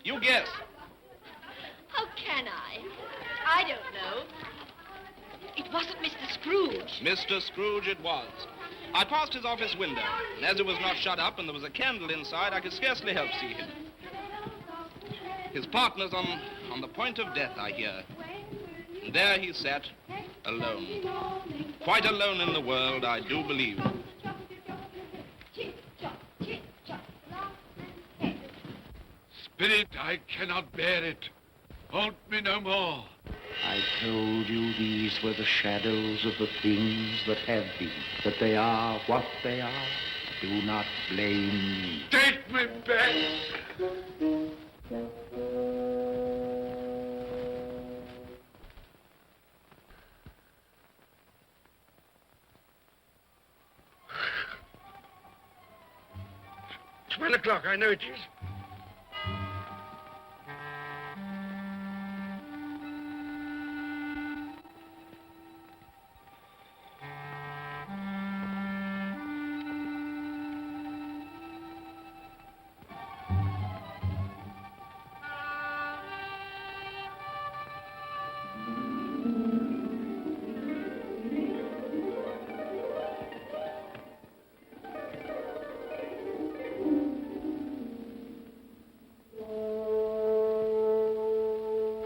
You guess. How can I? I don't know. It wasn't Mr. Scrooge. Mr. Scrooge it was. I passed his office window, and as it was not shut up and there was a candle inside, I could scarcely help see him. His partner's on the point of death, I hear. And there he sat, alone. Quite alone in the world, I do believe. Spirit, I cannot bear it. Haunt me no more. I told you these were the shadows of the things that have been, that they are what they are. Do not blame me. Take me back. It's 1 o'clock, I know it is.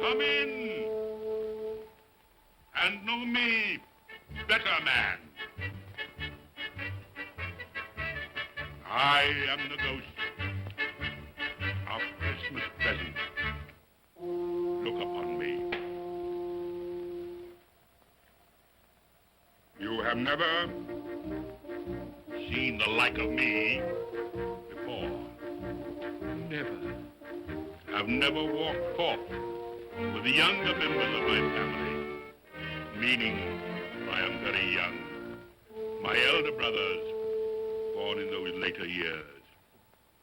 Come in and know me better, man. I am the ghost of Christmas present. Look upon me. You have never seen the like of me before. Never. I've never walked forth with the younger members of my family, meaning I am very young. My elder brothers born in those later years?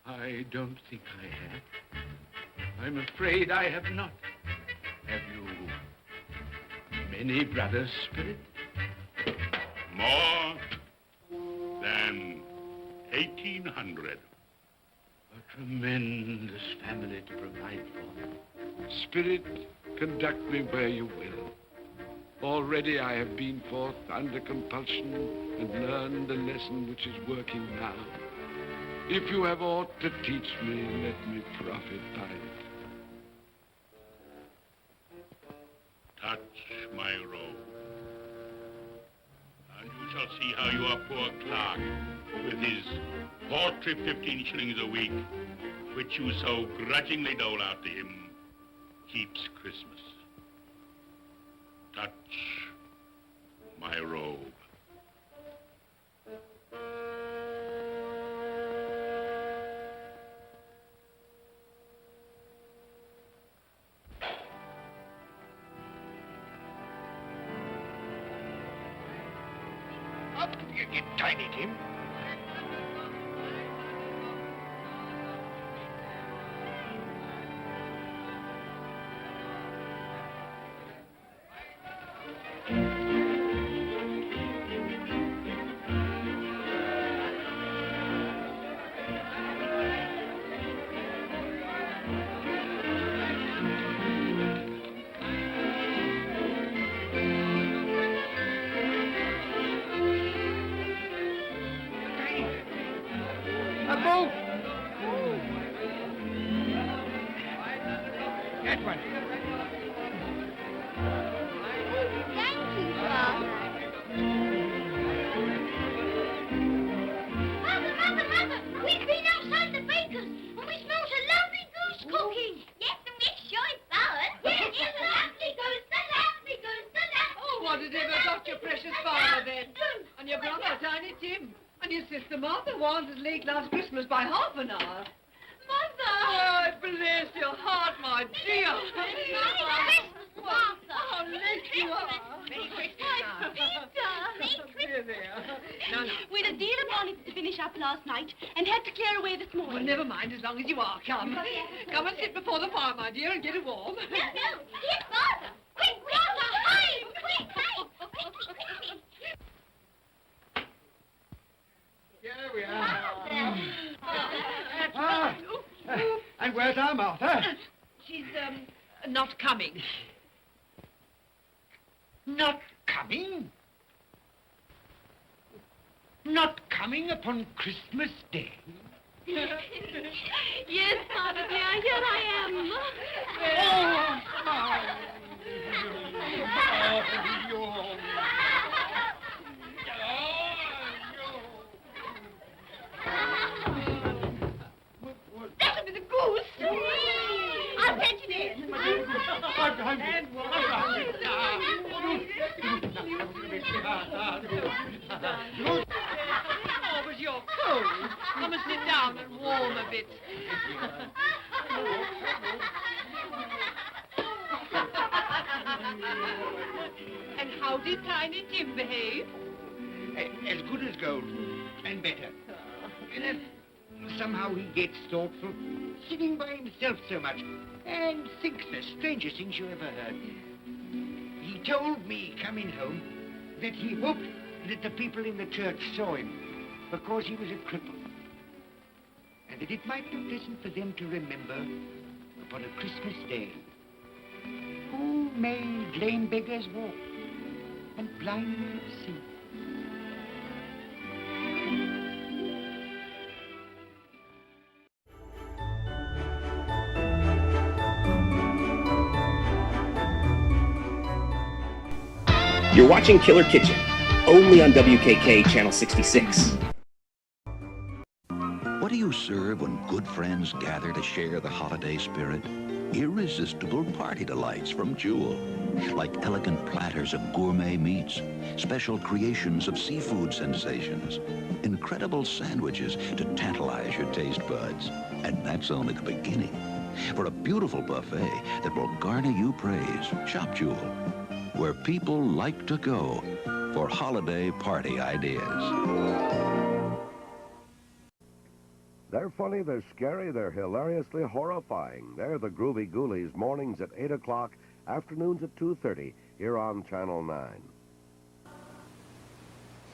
I don't think I have. I'm afraid I have not. Have you many brothers, Spirit? More than 1,800. A tremendous family to provide for. Spirit, conduct me where you will. Already I have been forth under compulsion and learned the lesson which is working now. If you have aught to teach me, let me profit by it. Touch my robe, and you shall see how your poor clerk, with his paltry 15 shillings a week, which you so grudgingly dole out to him, keeps Christmas. Touch my robe. Up, you get Tiny Tim. That one. Thank you, Father. Mother, we've been outside the baker's and we smelled a lovely goose cooking. Yes, and we sure it's ours. Yes, it's a lovely goose, the lovely goose, the lovely Oh, what has ever got your precious father then? And your brother, Tiny Tim. And your sister Martha was as late last Christmas by half an hour. Mother! Oh, bless your heart, my dear. Merry Christmas, Martha. How late you are. Merry Christmas, Peter. Merry Christmas. No. We had a deal of money to finish up last night and had to clear away this morning. Well, never mind, as long as you are come. Come and sit before the fire, my dear, and get it warm. No. Here's Martha. Quick, Martha, hide. Quick, hide. Here we are. And where's our Martha? She's, not coming. Not coming? Not coming upon Christmas Day? Yes, Father dear, here I am. That'll be the goose. I'll fetch it in. Oh, but you're cold. Come and sit down and warm a bit. And how did Tiny Tim behave? As good as gold, and better. And somehow he gets thoughtful, sitting by himself so much, and thinks the strangest things you ever heard. He told me, coming home, that he hoped that the people in the church saw him, because he was a cripple. And that it might be pleasant for them to remember, upon a Christmas day, who made lame beggars walk, and blind men see. You're watching Killer Kitchen, only on WKK Channel 66. What do you serve when good friends gather to share the holiday spirit? Irresistible party delights from Jewel, like elegant platters of gourmet meats, special creations of seafood sensations, incredible sandwiches to tantalize your taste buds. And that's only the beginning. For a beautiful buffet that will garner you praise, shop Jewel, where people like to go for holiday party ideas. They're funny, they're scary, they're hilariously horrifying. They're the Groovy Ghoulies, mornings at 8 o'clock, afternoons at 2:30, here on Channel 9.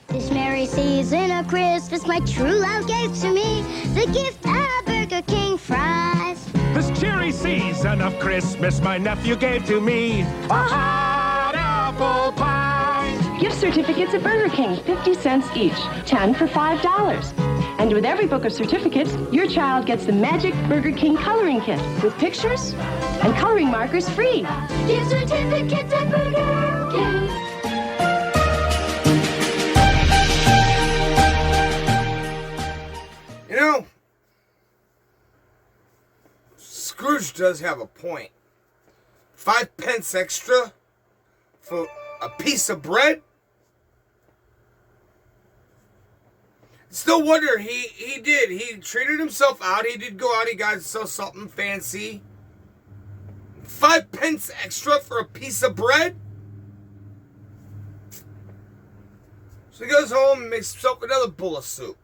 This merry season of Christmas, my true love gave to me the gift of Burger King fries. This cheery season of Christmas, my nephew gave to me a hot apple pie. Gift certificates at Burger King, 50 cents each, 10 for $5. And with every book of certificates, your child gets the magic Burger King coloring kit with pictures and coloring markers free. Gift certificates at Burger King. You know, Scrooge does have a point. 5 pence extra for a piece of bread? Still wonder, he did. He treated himself out. He did go out. He got himself something fancy. 5 pence extra for a piece of bread? So he goes home and makes himself another bowl of soup.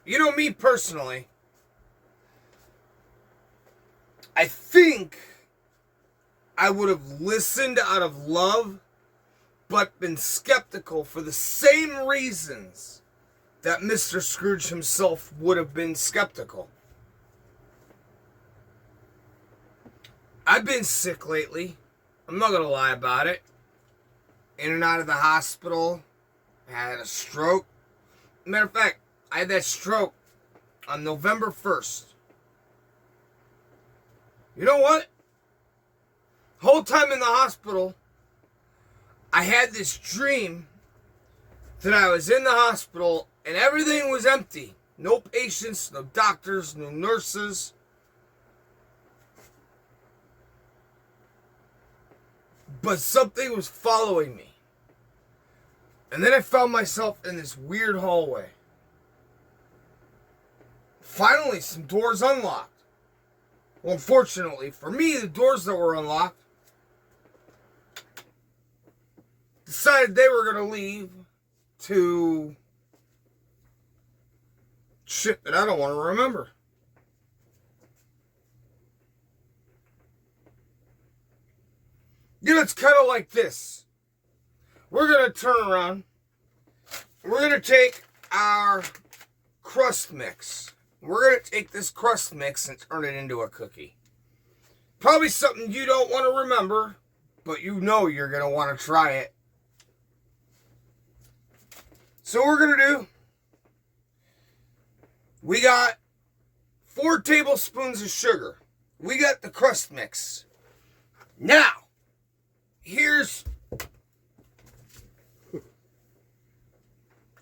You know me personally, I think I would have listened out of love, but been skeptical for the same reasons that Mr. Scrooge himself would have been skeptical. I've been sick lately. I'm not going to lie about it. In and out of the hospital. I had a stroke. Matter of fact, I had that stroke on November 1st. You know what? The whole time in the hospital, I had this dream that I was in the hospital and everything was empty. No patients, no doctors, no nurses. But something was following me. And then I found myself in this weird hallway. Finally, some doors unlocked. Well, unfortunately, for me, the doors that were unlocked decided they were going to leave to shit that I don't want to remember. You know, it's kind of like this. We're going to turn around. We're going to take our crust mix. We're going to take this crust mix and turn it into a cookie. Probably something you don't want to remember, but you know you're going to want to try it. So what we're going to do, we got 4 tablespoons of sugar. We got the crust mix. Now, here's...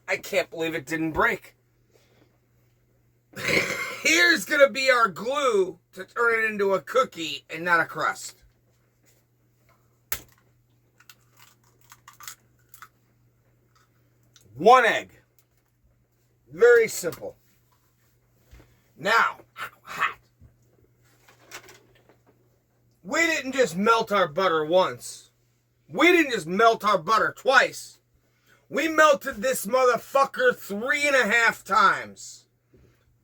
I can't believe it didn't break. Here's going to be our glue to turn it into a cookie and not a crust. One egg. Very simple. Now, hot. We didn't just melt our butter once. We didn't just melt our butter twice. We melted this motherfucker 3.5 times.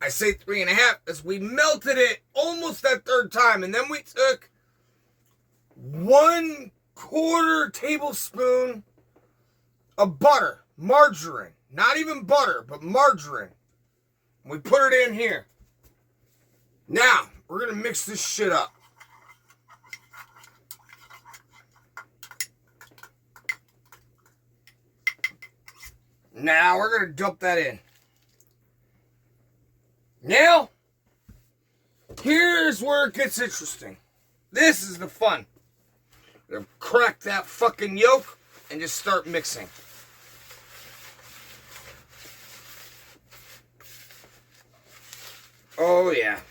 I say 3.5 because we melted it almost that 3rd time. And then we took 1/4 tablespoon of butter, margarine. Not even butter, but margarine. We put it in here. Now, we're going to mix this shit up. Now, we're going to dump that in. Now, here's where it gets interesting. This is the fun. We're going to crack that fucking yolk and just start mixing. Oh, yeah.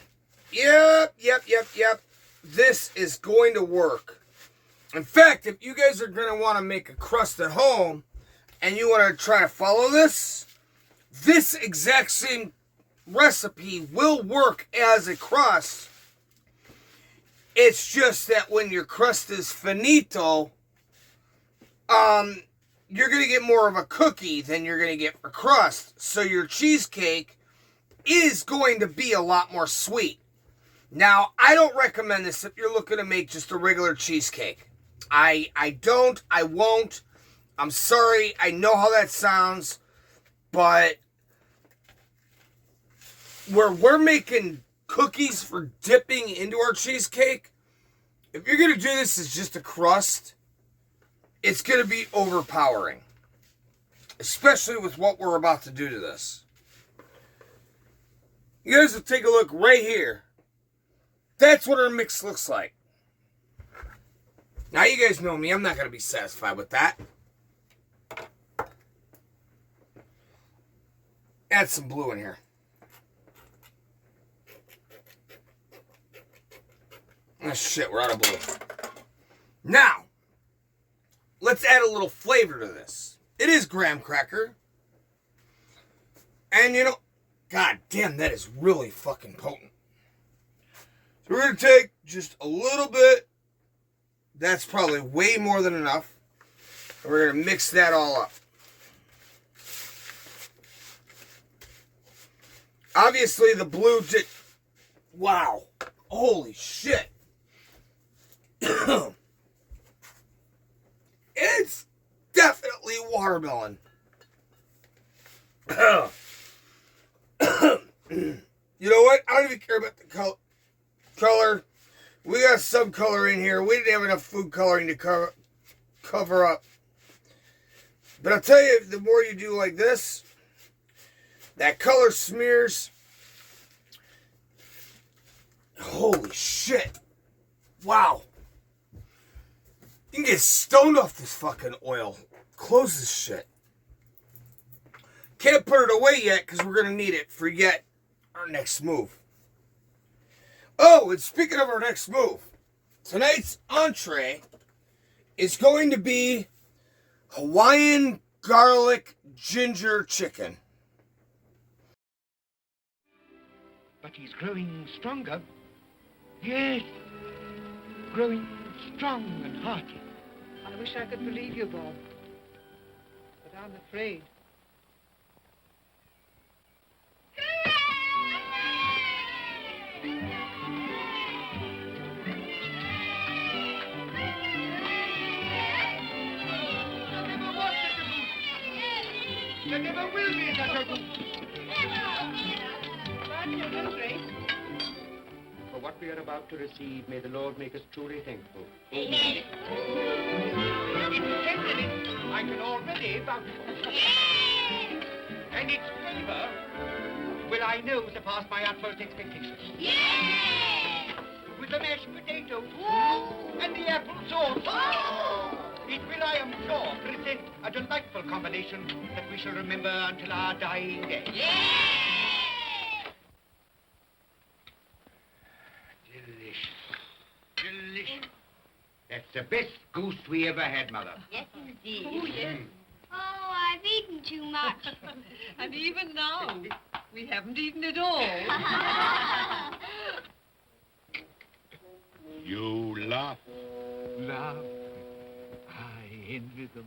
Yep. This is going to work. In fact, if you guys are going to want to make a crust at home and you want to try to follow this exact same recipe will work as a crust. It's just that when your crust is finito, you're going to get more of a cookie than you're going to get for crust. So your cheesecake is going to be a lot more sweet. Now, I don't recommend this if you're looking to make just a regular cheesecake. I won't. I'm sorry. I know how that sounds. But where we're making cookies for dipping into our cheesecake, if you're going to do this as just a crust, it's going to be overpowering. Especially with what we're about to do to this. You guys will take a look right here. That's what our mix looks like. Now, you guys know me. I'm not going to be satisfied with that. Add some blue in here. Oh, shit, we're out of blue. Now, let's add a little flavor to this. It is graham cracker. And, you know, god damn, that is really fucking potent. So we're going to take just a little bit. That's probably way more than enough. And we're going to mix that all up. Obviously, the blue did... Wow. Holy shit. It's definitely watermelon. You know what? I don't even care about the color. We got some color in here. We didn't have enough food coloring to cover up. But I'll tell you, the more you do like this, that color smears. Holy shit. Wow. You can get stoned off this fucking oil. Close this shit. Can't put it away yet because we're going to need it for yet our next move. Oh, and speaking of our next move, tonight's entree is going to be Hawaiian garlic ginger chicken. But he's growing stronger. Yes, growing strong and hearty. I wish I could believe you, Bob. But I'm afraid. There never will be such a goose. For what we are about to receive, may the Lord make us truly thankful. Amen. I can already vouch for it. And its flavor will, I know, surpass my utmost expectations. With the mashed potato and the apple sauce. It will, I am sure, present a delightful combination that we shall remember until our dying day. Delicious. Delicious. That's the best goose we ever had, Mother. Yes, indeed. Oh, yes. Oh, I've eaten too much. And even now, we haven't eaten it all. You laugh. Laugh. I envy them.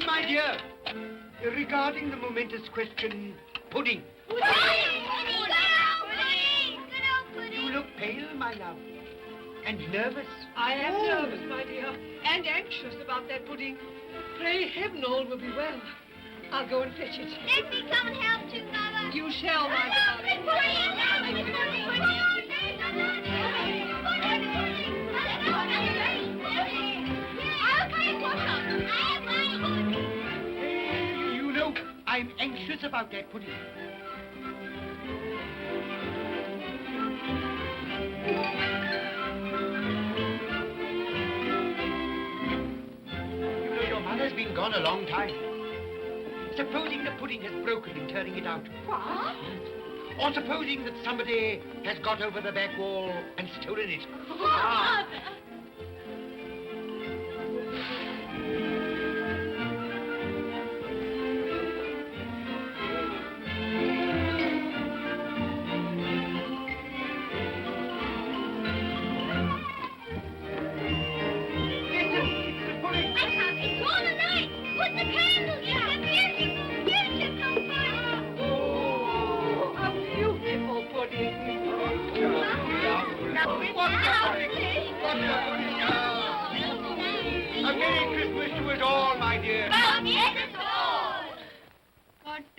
My dear, regarding the momentous question, pudding. You look pale, my love, and nervous. I am nervous, my dear, and anxious about that pudding. Pray heaven all will be well. I'll go and fetch it. Let me come and help too, Mother. You shall, my darling. You know, I'm anxious about that pudding. You know, your mother's been gone a long time. Supposing the pudding has broken in turning it out. What? Or supposing that somebody has got over the back wall and stolen it.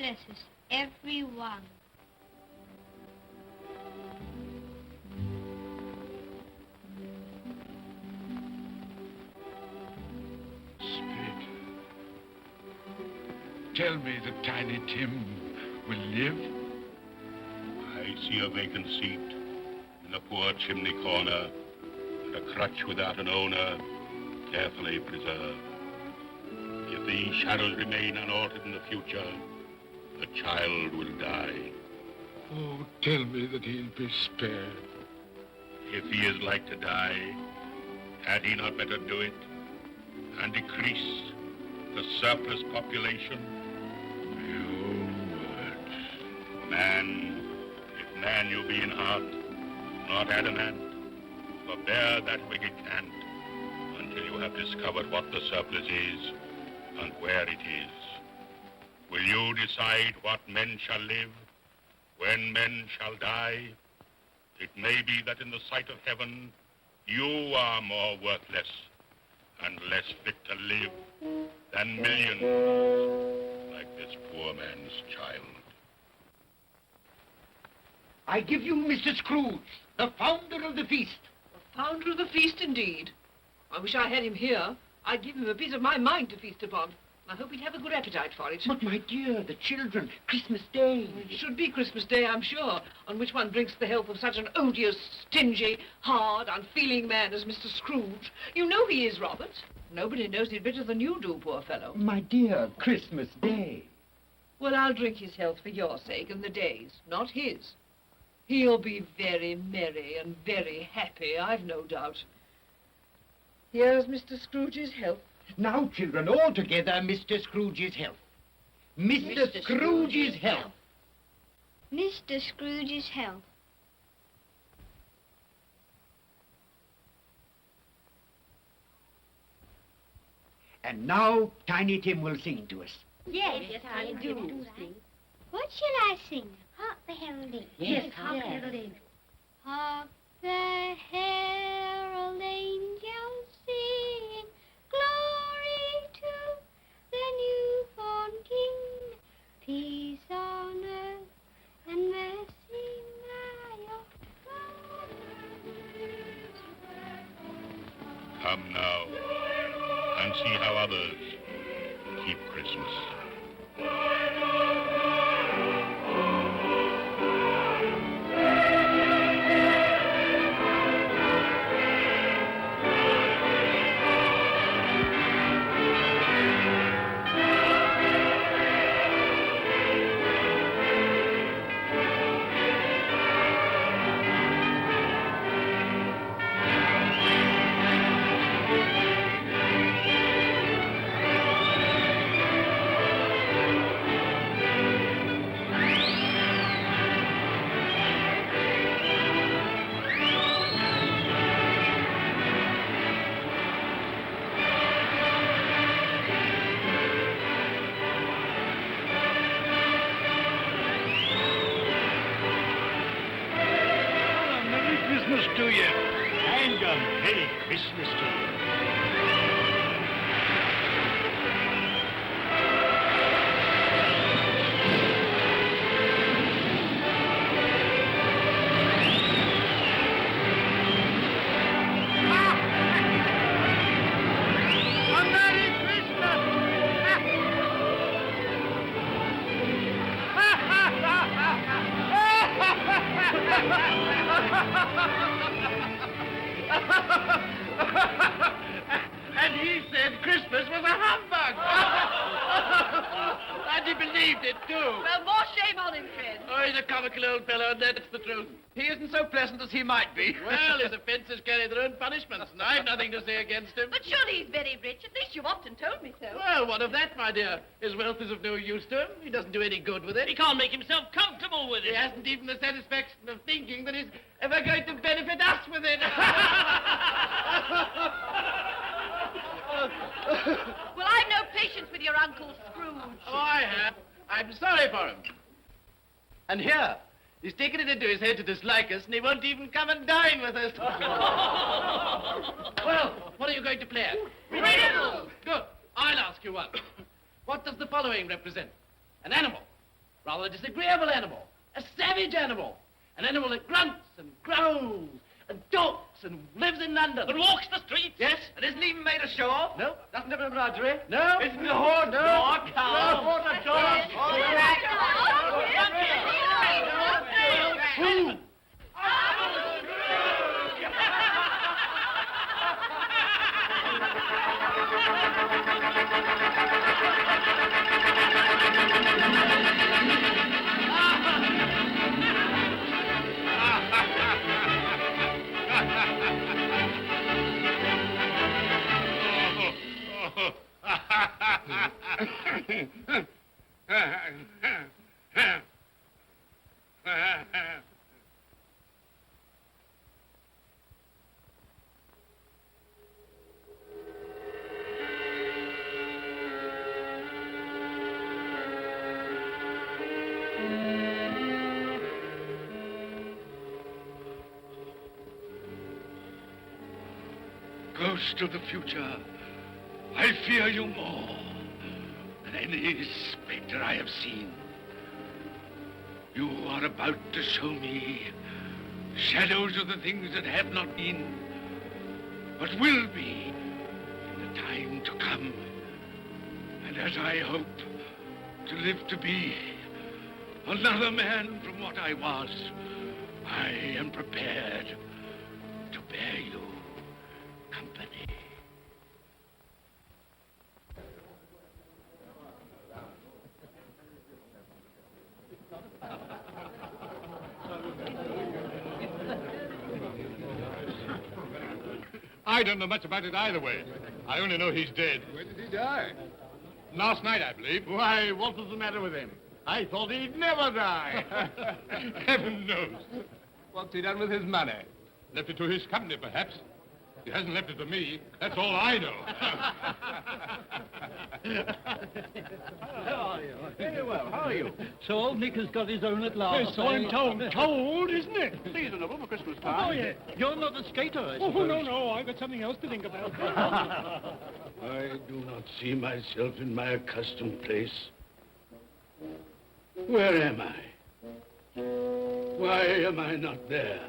dresses, every one. Spirit, tell me that Tiny Tim will live. I see a vacant seat in a poor chimney corner, and a crutch without an owner, carefully preserved. If these shadows remain unaltered in the future, the child will die. Oh, tell me that he'll be spared. If he is like to die, had he not better do it and decrease the surplus population? Your words. Man, if man you be in heart, not adamant, forbear that wicked cant until you have discovered what the surplus is and where it is. Will you decide what men shall live, when men shall die? It may be that in the sight of heaven, you are more worthless and less fit to live than millions like this poor man's child. I give you Mr. Scrooge, the founder of the feast. The founder of the feast, indeed. I wish I had him here. I'd give him a piece of my mind to feast upon. I hope he'd have a good appetite for it. But, my dear, the children, Christmas Day. It should be Christmas Day, I'm sure, on which one drinks the health of such an odious, stingy, hard, unfeeling man as Mr. Scrooge. You know he is, Robert. Nobody knows it better than you do, poor fellow. My dear, Christmas Day. Well, I'll drink his health for your sake and the day's, not his. He'll be very merry and very happy, I've no doubt. Here's Mr. Scrooge's health. Now, children, all together, Mr. Scrooge's health. Mr. Scrooge's health. Mr. Scrooge's health. And now, Tiny Tim will sing to us. Yes, I do. What shall I sing? Hark the heralding. Yes, hark the heralding. Hark the herald angels sing, glory to the newborn King, peace on earth and mercy nigh of God. Come now and see how others keep Christmas. To you. And a Merry Christmas to you. And he said Christmas was a humbug. And he believed it, too. Well, more shame on him, friend. Oh, he's a comical old fellow, and that's the truth. He isn't so pleasant as he might be. Well, his offences carry their own punishments, and I've nothing to say against him. But surely he's very rich. At least you've often told me so. Well, what of that, my dear? His wealth is of no use to him. He doesn't do any good with it. He can't make himself comfortable with it. He hasn't even the satisfaction of thinking that he's ever going to benefit us with it. Well, I've no patience with your Uncle Scrooge. Oh, I have. I'm sorry for him. And here, he's taken it into his head to dislike us, and he won't even come and dine with us. Well, what are you going to play at? Riddles. Good. I'll ask you one. What does the following represent? An animal, Rather a disagreeable animal, a savage animal, an animal that grunts and growls and talks and lives in London. And walks the streets? Yes. And isn't even made a show of? No, doesn't have an embroidery. No. Isn't a horse? No. No, No, not at all. Who? Ghost of the future, I fear you more than any specter I have seen. You are about to show me shadows of the things that have not been, but will be in the time to come. And as I hope to live to be another man from what I was, I am prepared to bear you company. I don't know much about it either way. I only know he's dead. Where did he die? Last night, I believe. Why, what was the matter with him? I thought he'd never die. Heaven knows. What's he done with his money? Left it to his company, perhaps. He hasn't left it to me. That's all I know. How are you? Very well. How are you? So old Nick has got his own at last. Yes, so I'm told. Cold, isn't it? Seasonable for Christmas time. Oh, yeah. You're not a skater, I suppose. Oh, no. I've got something else to think about. I do not see myself in my accustomed place. Where am I? Why am I not there?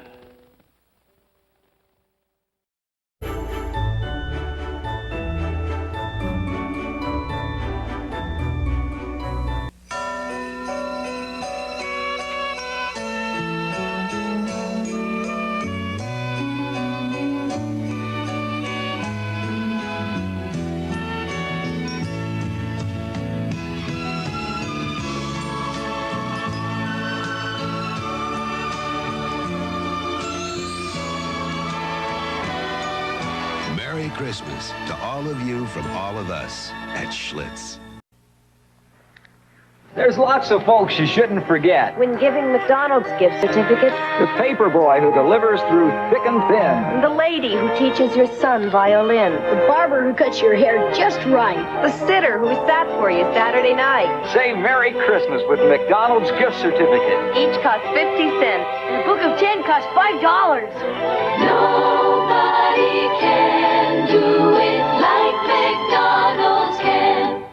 Merry Christmas to all of you from all of us at Schlitz. There's lots of folks you shouldn't forget. When giving McDonald's gift certificates, The paper boy who delivers through thick and thin. the lady who teaches your son violin, the barber who cuts your hair just right, the sitter who sat for you Saturday night. Say Merry Christmas with McDonald's gift certificate. Each cost 50 cents. And a book of 10 cost $5. Nobody can do it like McDonald's can.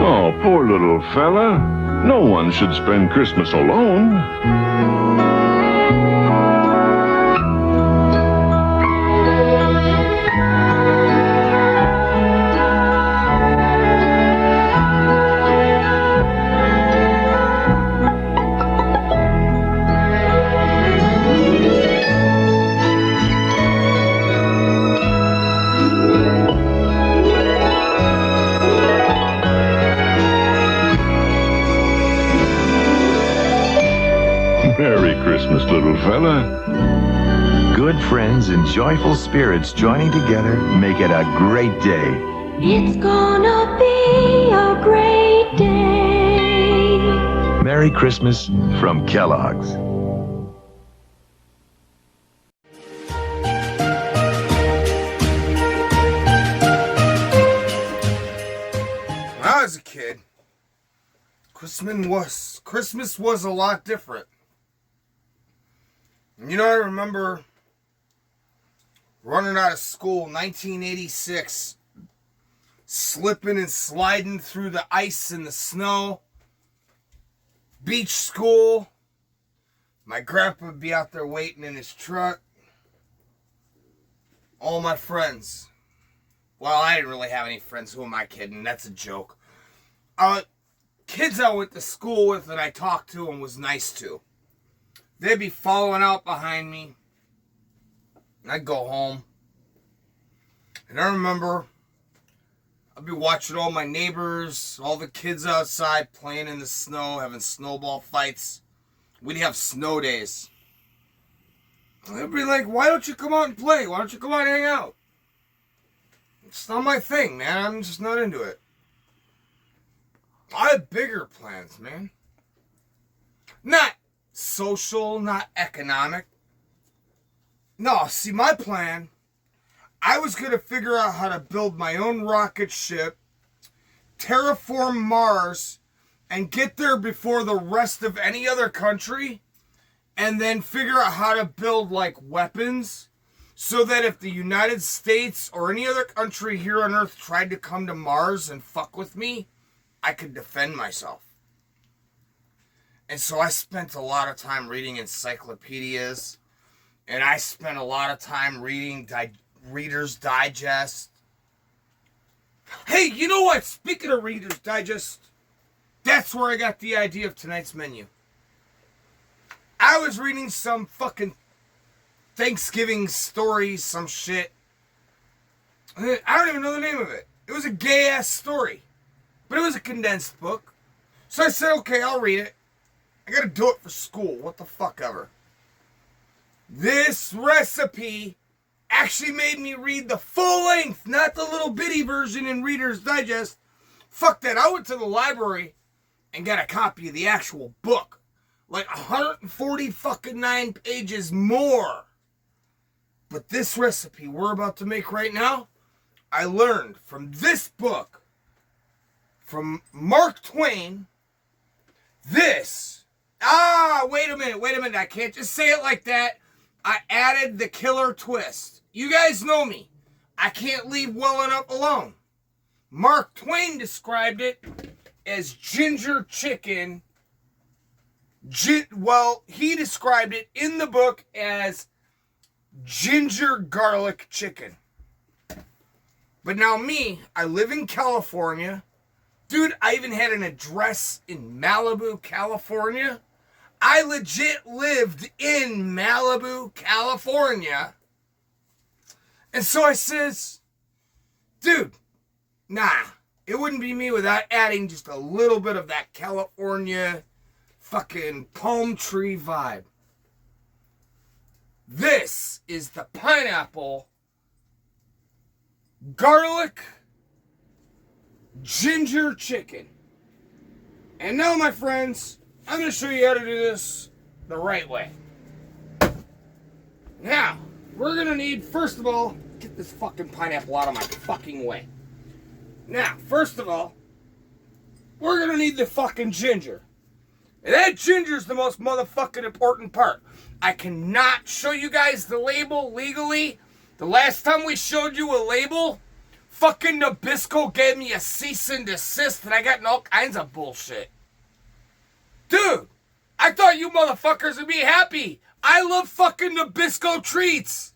Oh, poor little fella. No one should spend Christmas alone. Merry Christmas, little fella. Good friends and joyful spirits joining together make it a great day. It's gonna be a great day. Merry Christmas from Kellogg's. When I was a kid, Christmas was a lot different. And you know, I remember running out of school, 1986. Slipping and sliding through the ice and the snow. Beach school. My grandpa would be out there waiting in his truck. All my friends. Well, I didn't really have any friends. Who am I kidding? That's a joke. Kids I went to school with and I talked to and was nice to. They'd be following out behind me. And I'd go home. And I remember I'd be watching all my neighbors, all the kids outside playing in the snow, having snowball fights. We'd have snow days. They'd be like, why don't you come out and play? Why don't you come out and hang out? It's not my thing, man. I'm just not into it. I have bigger plans, man. Not social, not economic. No, see, my plan, I was going to figure out how to build my own rocket ship, terraform Mars, and get there before the rest of any other country, and then figure out how to build, like, weapons, so that if the United States or any other country here on Earth tried to come to Mars and fuck with me, I could defend myself. And so I spent a lot of time reading encyclopedias, and I spent a lot of time reading Reader's Digest. Hey, you know what? Speaking of Reader's Digest, that's where I got the idea of tonight's menu. I was reading some fucking Thanksgiving story, some shit. I don't even know the name of it. It was a gay-ass story. But it was a condensed book. So I said, okay, I'll read it. I gotta do it for school. What the fuck ever. This recipe actually made me read the full length, not the little bitty version in Reader's Digest. Fuck that. I went to the library and got a copy of the actual book. Like 140 fucking 9 pages more. But this recipe we're about to make right now, I learned from this book, from Mark Twain, this. Wait a minute. I can't just say it like that. I added the killer twist. You guys know me. I can't leave well enough alone. Mark Twain described it as ginger chicken. He described it in the book as ginger garlic chicken. But now me, I live in California. Dude, I even had an address in Malibu, California. I legit lived in Malibu, California. And so I says, dude, nah, it wouldn't be me without adding just a little bit of that California fucking palm tree vibe. This is the pineapple garlic ginger chicken. And now, my friends, I'm going to show you how to do this the right way. Now, we're going to need, first of all, get this fucking pineapple out of my fucking way. Now, first of all, we're going to need the fucking ginger. And that ginger is the most motherfucking important part. I cannot show you guys the label legally. The last time we showed you a label, fucking Nabisco gave me a cease and desist and I got in all kinds of bullshit. Dude, I thought you motherfuckers would be happy. I love fucking Nabisco treats.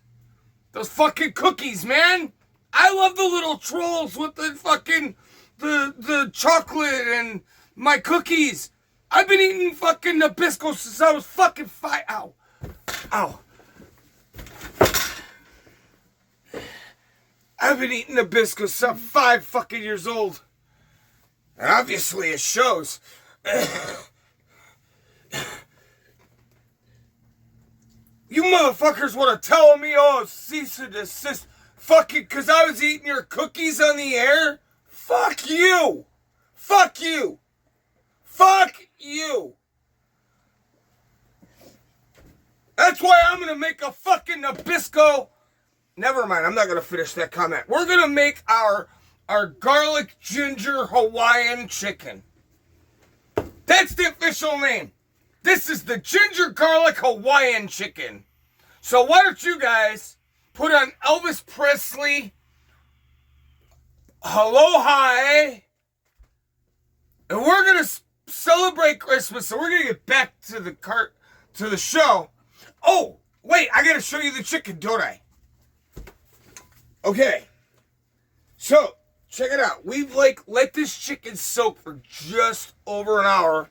Those fucking cookies, man. I love the little trolls with the fucking, the chocolate and my cookies. I've been eating fucking Nabisco since I was fucking Ow. I've been eating Nabisco since I'm 5 fucking years old. And obviously it shows. You motherfuckers want to tell me, cease and desist, fucking, because I was eating your cookies on the air? Fuck you! Fuck you! Fuck you! That's why I'm going to make a fucking Nabisco. Never mind, I'm not going to finish that comment. We're going to make our garlic ginger Hawaiian chicken. That's the official name. This is the ginger garlic Hawaiian chicken. So why don't you guys put on Elvis Presley, Hello High, and we're going to celebrate Christmas, so we're going to get back to the show. Oh, wait, I got to show you the chicken, don't I? Okay. So, check it out. We've, let this chicken soak for just over an hour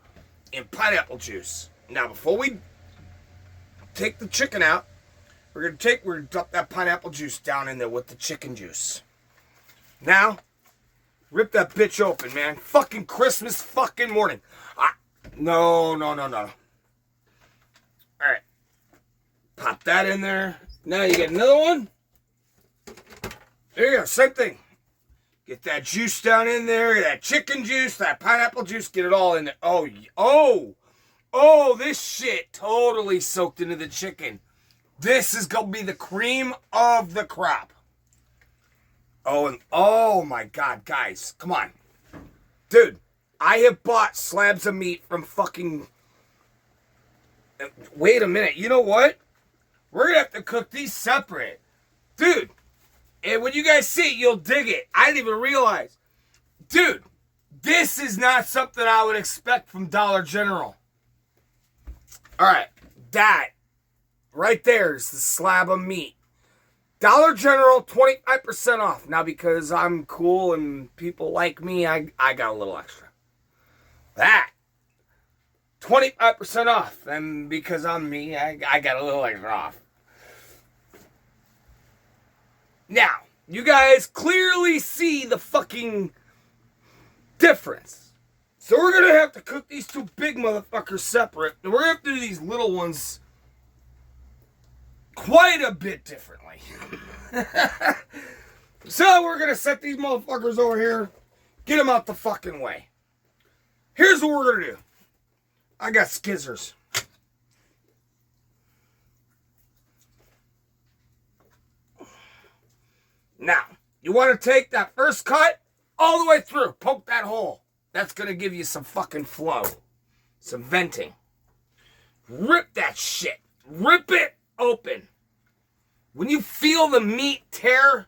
in pineapple juice. Now, before we take the chicken out, we're gonna dump that pineapple juice down in there with the chicken juice. Now, rip that bitch open, man. Fucking Christmas fucking morning. No. Alright. Pop that in there. Now you get another one. There you go, same thing. Get that juice down in there, that chicken juice, that pineapple juice, get it all in there. Oh, this shit totally soaked into the chicken. This is going to be the cream of the crop. Oh my God, guys, come on. Dude, I have bought slabs of meat from fucking... Wait a minute, you know what? We're going to have to cook these separate. Dude, and when you guys see it, you'll dig it. I didn't even realize. Dude, this is not something I would expect from Dollar General. Alright, that right there is the slab of meat. Dollar General, 25% off. Now, because I'm cool and people like me, I got a little extra. That, 25% off. And because I'm me, I got a little extra off. Now, you guys clearly see the fucking difference. So we're going to have to cook these two big motherfuckers separate. And we're going to have to do these little ones quite a bit differently. So we're going to set these motherfuckers over here. Get them out the fucking way. Here's what we're going to do. I got skizzers. Now, you want to take that first cut all the way through. Poke that hole. That's going to give you some fucking flow. Some venting. Rip that shit. Rip it open. When you feel the meat tear,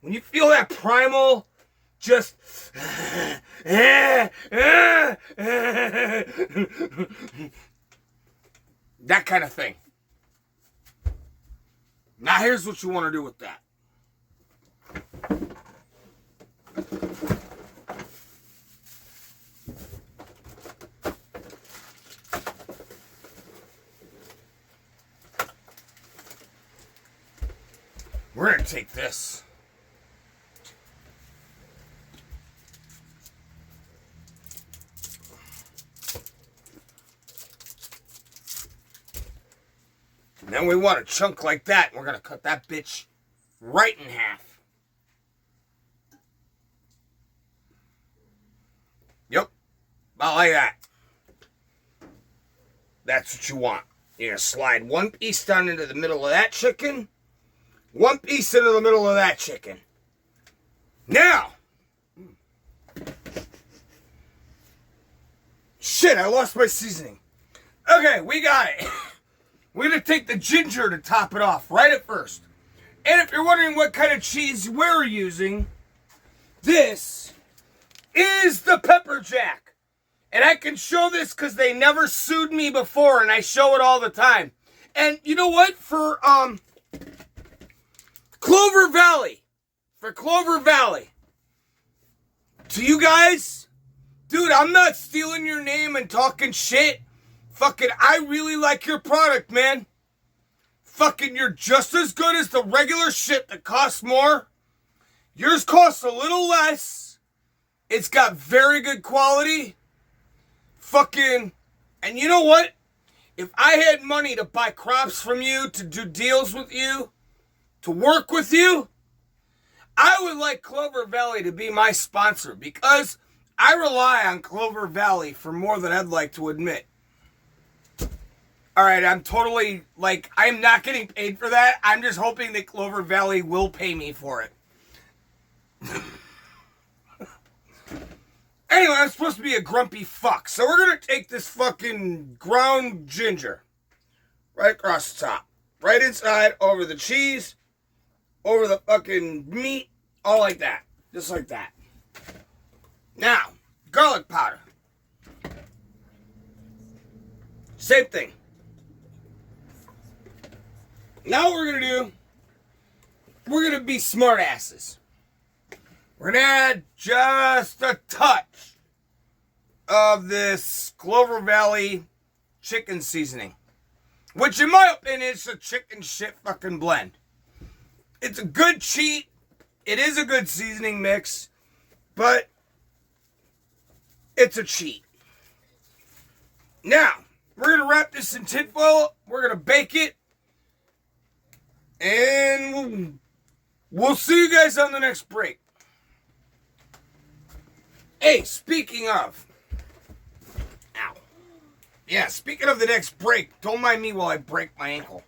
when you feel that primal just... that kind of thing. Now here's what you want to do with that. We're going to take this. And then we want a chunk like that. And we're going to cut that bitch right in half. Yep. About like that. That's what you want. You're going to slide one piece down into the middle of that chicken. One piece into the middle of that chicken. Now. Shit, I lost my seasoning. Okay, we got it. We're going to take the ginger to top it off right at first. And if you're wondering what kind of cheese we're using, this is the pepper jack. And I can show this because they never sued me before and I show it all the time. And you know what? For Clover Valley. For Clover Valley. To you guys, dude, I'm not stealing your name and talking shit. Fucking, I really like your product, man. Fucking, you're just as good as the regular shit that costs more. Yours costs a little less. It's got very good quality. Fucking, and you know what? If I had money to buy crops from you, to do deals with you, to work with you, I would like Clover Valley to be my sponsor because I rely on Clover Valley for more than I'd like to admit. Alright, I'm totally, I'm not getting paid for that. I'm just hoping that Clover Valley will pay me for it. Anyway, I'm supposed to be a grumpy fuck. So we're going to take this fucking ground ginger right across the top. Right inside over the cheese. over the fucking meat, all like that. Just like that. Now, garlic powder. Same thing. Now what we're going to do, we're going to be smart asses. We're going to add just a touch of this Clover Valley chicken seasoning. Which in my opinion is a chicken shit fucking blend. It's a good cheat. It is a good seasoning mix. But it's a cheat. Now, we're going to wrap this in tinfoil. We're going to bake it. And we'll see you guys on the next break. Hey, speaking of. Ow. Yeah, speaking of the next break, don't mind me while I break my ankle.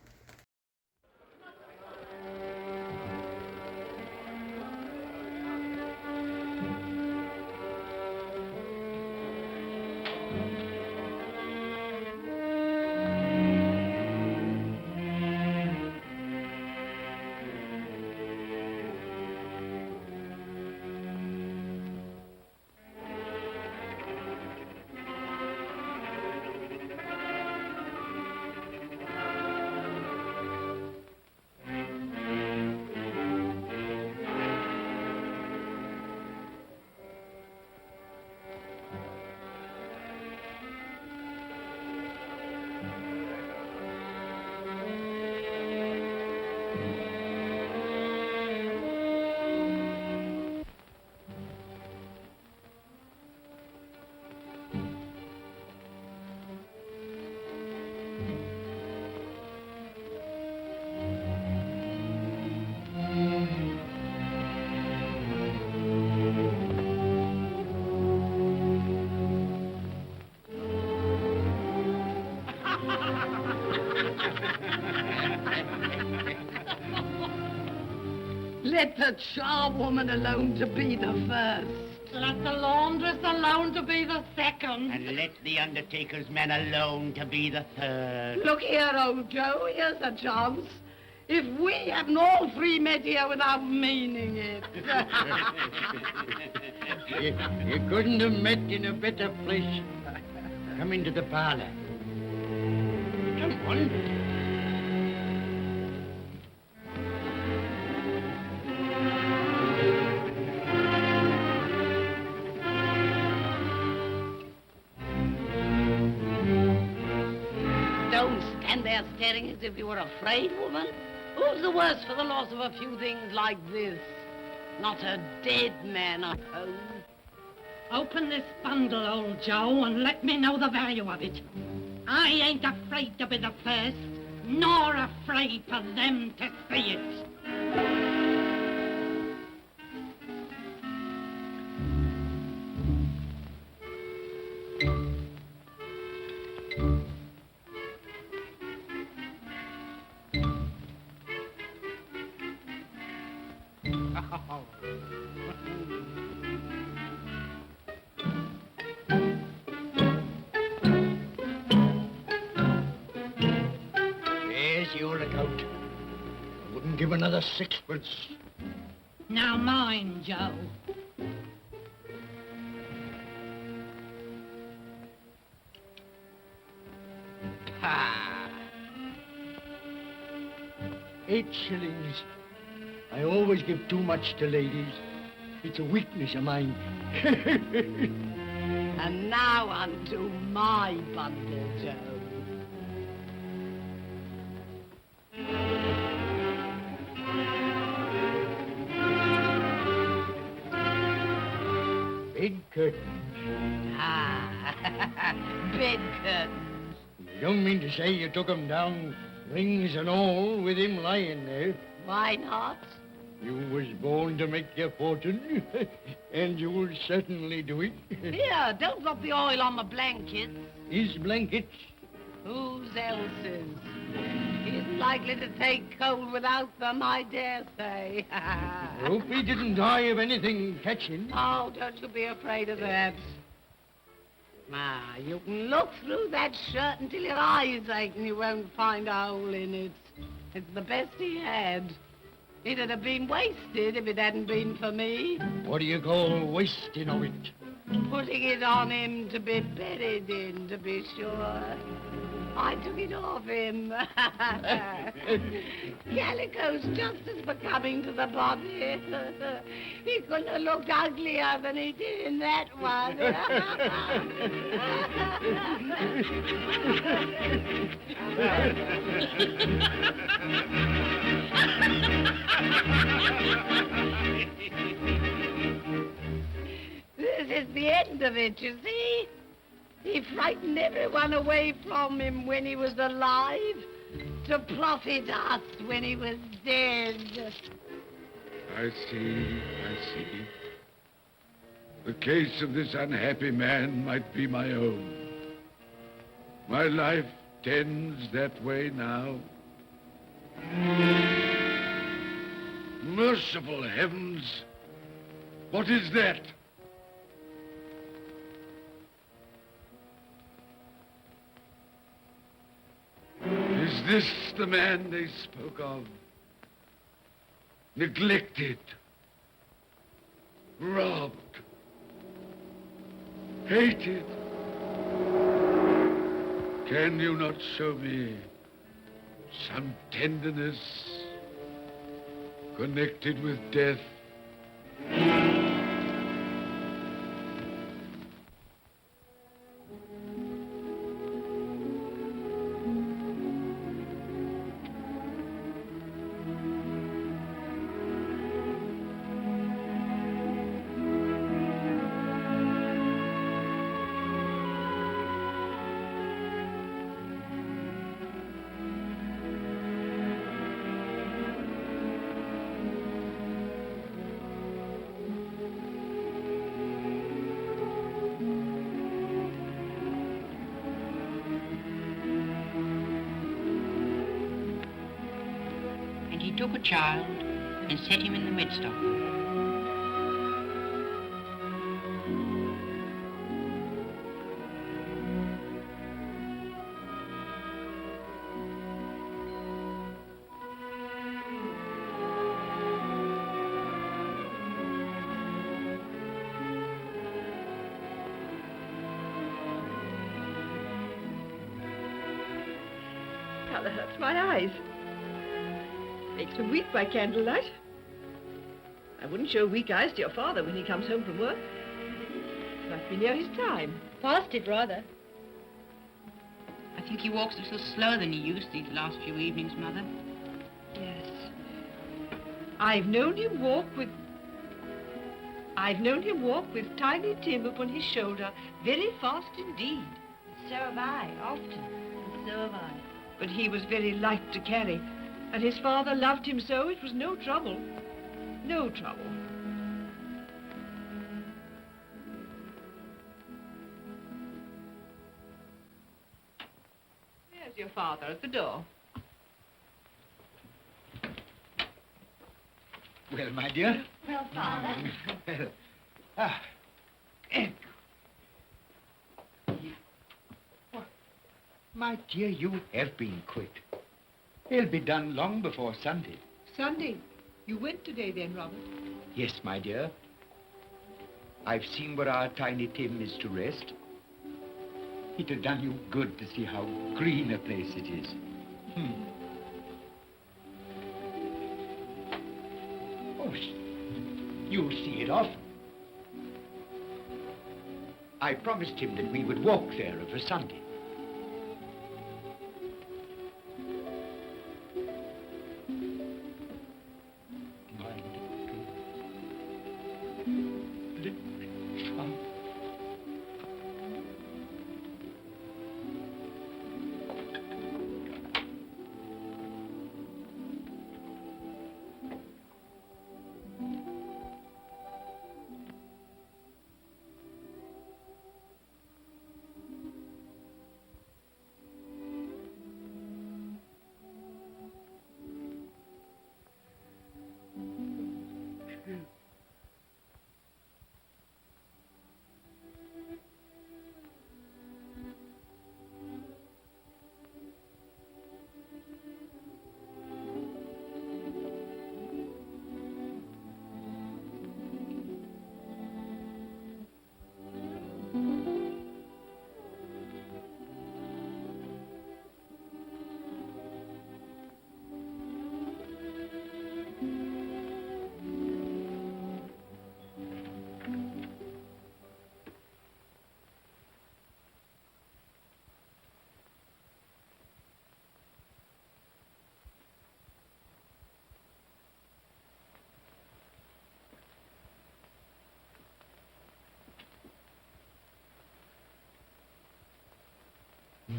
Let the charwoman alone to be the first. Let the laundress alone to be the second. And let the undertaker's man alone to be the third. Look here, old Joe, here's a chance. If we hadn't all three met here without meaning it. You couldn't have met in a better place. Come into the parlor. Come on. There staring as if you were afraid, woman? Who's the worse for the loss of a few things like this? Not a dead man, I suppose. Open this bundle, old Joe, and let me know the value of it. I ain't afraid to be the first, nor afraid for them to see it. There's your account. I wouldn't give another sixpence. Now mind, Joe. Ah. 8 shillings. I always give too much to ladies. It's a weakness of mine. And now unto my bundle, Joe. Bed curtains. Ah, bed curtains. You don't mean to say you took 'em down, rings and all, with him lying there? Why not? You was born to make your fortune, and you'll certainly do it. Here, don't drop the oil on the blankets. His blankets? Whose else's? He isn't likely to take cold without them, I dare say. Hope he didn't die of anything catching. Oh, don't you be afraid of that. Ah, you can look through that shirt until your eyes ache and you won't find a hole in it. It's the best he had. It'd have been wasted if it hadn't been for me. What do you call wasting of it? Putting it on him to be buried in, to be sure. I took it off him. Calico's just as becoming to the body. He couldn't have looked uglier than he did in that one. This is the end of it, you see. He frightened everyone away from him when he was alive, to profit us when he was dead. I see. The case of this unhappy man might be my own. My life tends that way now. Merciful heavens! What is that? Is this the man they spoke of? Neglected, robbed, hated. Can you not show me some tenderness connected with death? He took a child and set him in the midst of them. Colour hurts my eyes. Makes me weak by candlelight. I wouldn't show weak eyes to your father when he comes home from work. Must be near his time. Past it, rather. I think he walks a little slower than he used these last few evenings, Mother. Yes. I've known him walk with Tiny Tim upon his shoulder, very fast indeed. So have I, often. And so have I. But he was very light to carry, and his father loved him so it was no trouble. No trouble. There's your father at the door. Well, my dear. Well, Father. My dear, you have been quick. They'll be done long before Sunday. Sunday? You went today then, Robert? Yes, my dear. I've seen where our Tiny Tim is to rest. It'd have done you good to see how green a place it is. Oh, you'll see it often. I promised him that we would walk there of a Sunday.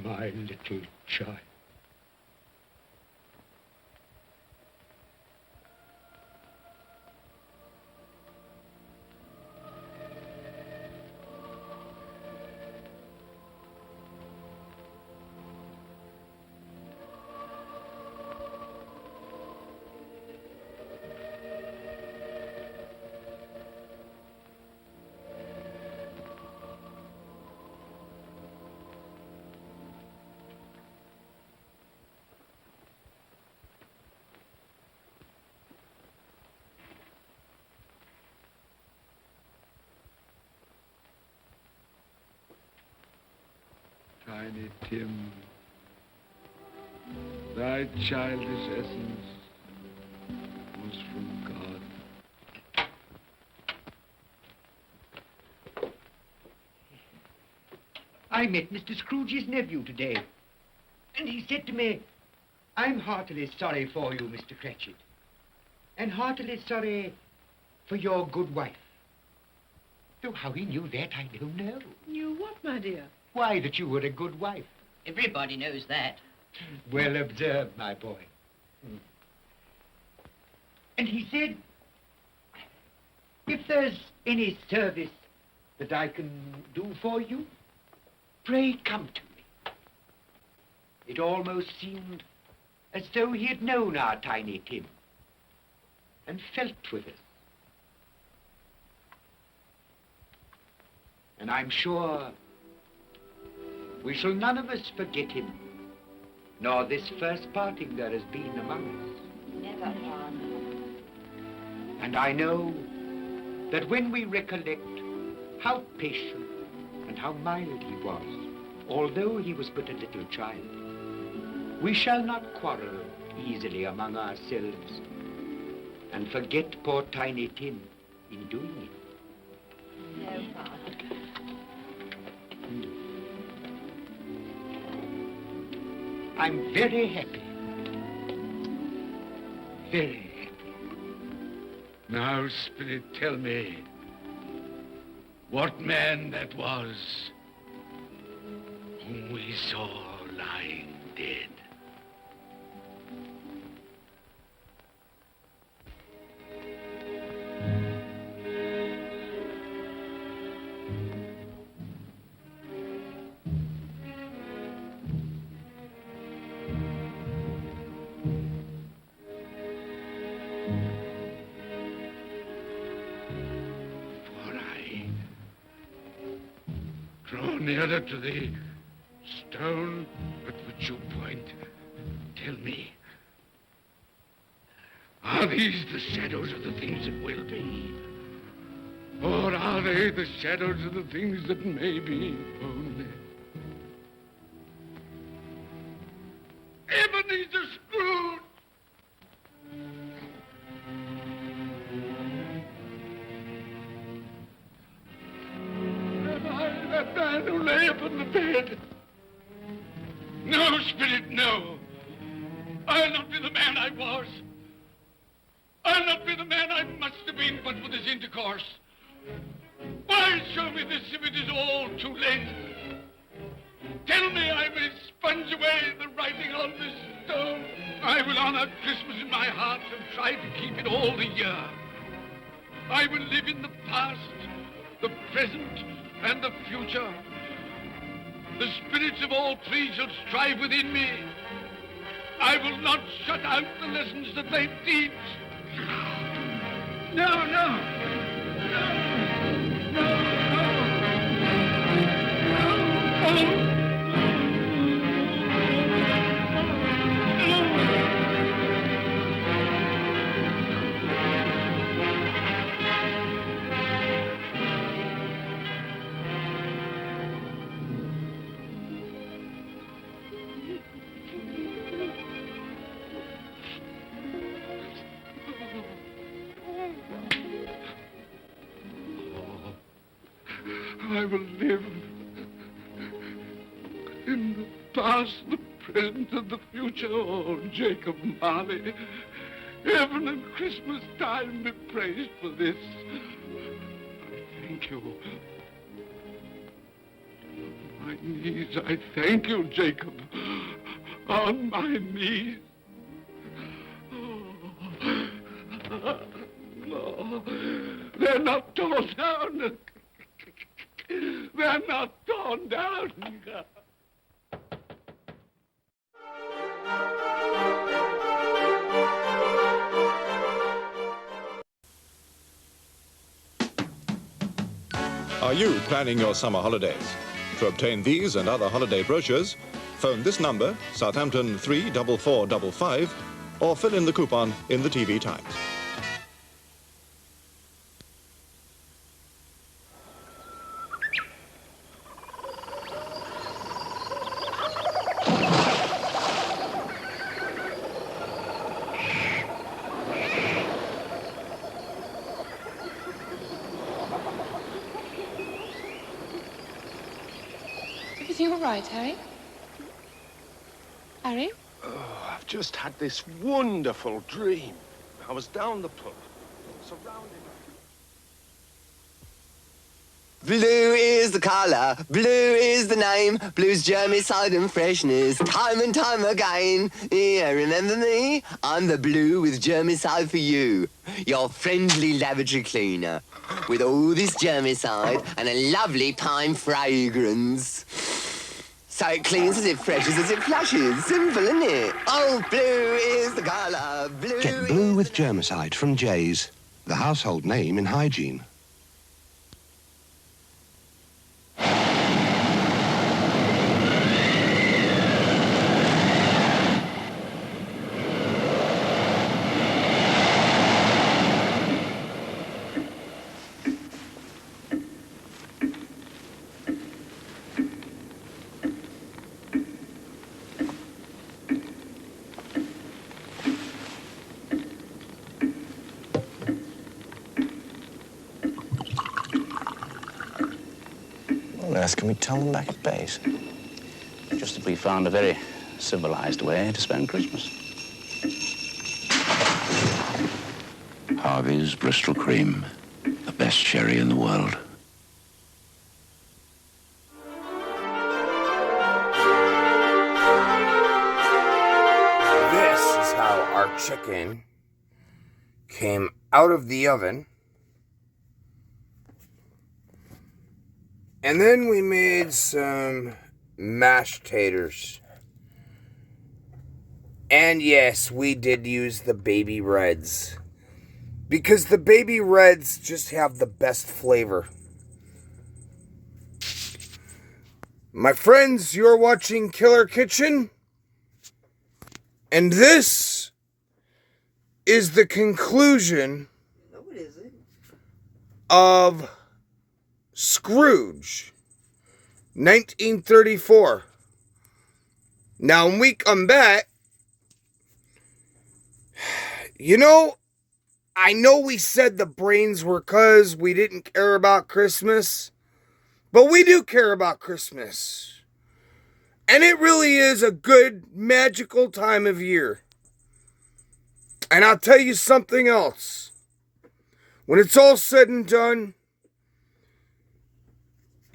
my little child. Tiny Tim, thy childish essence was from God. I met Mr. Scrooge's nephew today, and he said to me, I'm heartily sorry for you, Mr. Cratchit, and heartily sorry for your good wife. Though how he knew that, I don't know. Knew what, my dear? Why, that you were a good wife. Everybody knows that. Well observed, my boy. And he said, if there's any service that I can do for you, pray come to me. It almost seemed as though he had known our Tiny Tim and felt with us. And I'm sure we shall none of us forget him, nor this first parting there has been among us. Never, Father. And I know that when we recollect how patient and how mild he was, although he was but a little child, we shall not quarrel easily among ourselves and forget poor Tiny Tim in doing it. No, Father. I'm very happy. Very happy. Now, Spirit, tell me what man that was whom we saw lying dead. Nearer to the stone at which you point. Tell me, are these the shadows of the things that will be? Or are they the shadows of the things that may be only? Ebenezer Scrooge! That man who lay upon the bed. No, Spirit, no. I'll not be the man I was. I'll not be the man I must have been but for this intercourse. Why show me this if it is all too late? Tell me I may sponge away the writing on this stone. I will honor Christmas in my heart and try to keep it all the year. I will live in the past, the present, and the future. The spirits of all three shall strive within me. I will not shut out the lessons that they teach. No, no. No, no, no. No. I will live in the past, the present, and the future. Oh, Jacob Marley, heaven and Christmas time be praised for this. I thank you. my knees, I thank you, Jacob. On my knees. No, they're not torn down. They're not torn down. Are you planning your summer holidays? To obtain these and other holiday brochures, phone this number, Southampton 34455, or fill in the coupon in the TV Times. Everything all right, Harry? Harry? Oh, I've just had this wonderful dream. I was down the pub, surrounded. Blue is the colour, blue is the name, blue's germicide and freshness, time and time again. Yeah, remember me? I'm the blue with germicide for you, your friendly lavatory cleaner, with all this germicide and a lovely pine fragrance. So it cleans as it freshes as it flushes. Simple, isn't it? Oh, blue is the colour, blue. Get blue with germicide from Jay's, the household name in hygiene. What on earth can we tell them back at base? Just that we found a very civilized way to spend Christmas. Harvey's Bristol Cream, the best sherry in the world. This is how our chicken came out of the oven. And then we made some mashed taters. And yes, we did use the baby reds. Because the baby reds just have the best flavor. My friends, you're watching Killer Kitchen. And this is the conclusion of Scrooge, 1934. Now, when we come back, you know, I know we said the brains were 'cause we didn't care about Christmas, but we do care about Christmas. And it really is a good, magical time of year. And I'll tell you something else. When it's all said and done,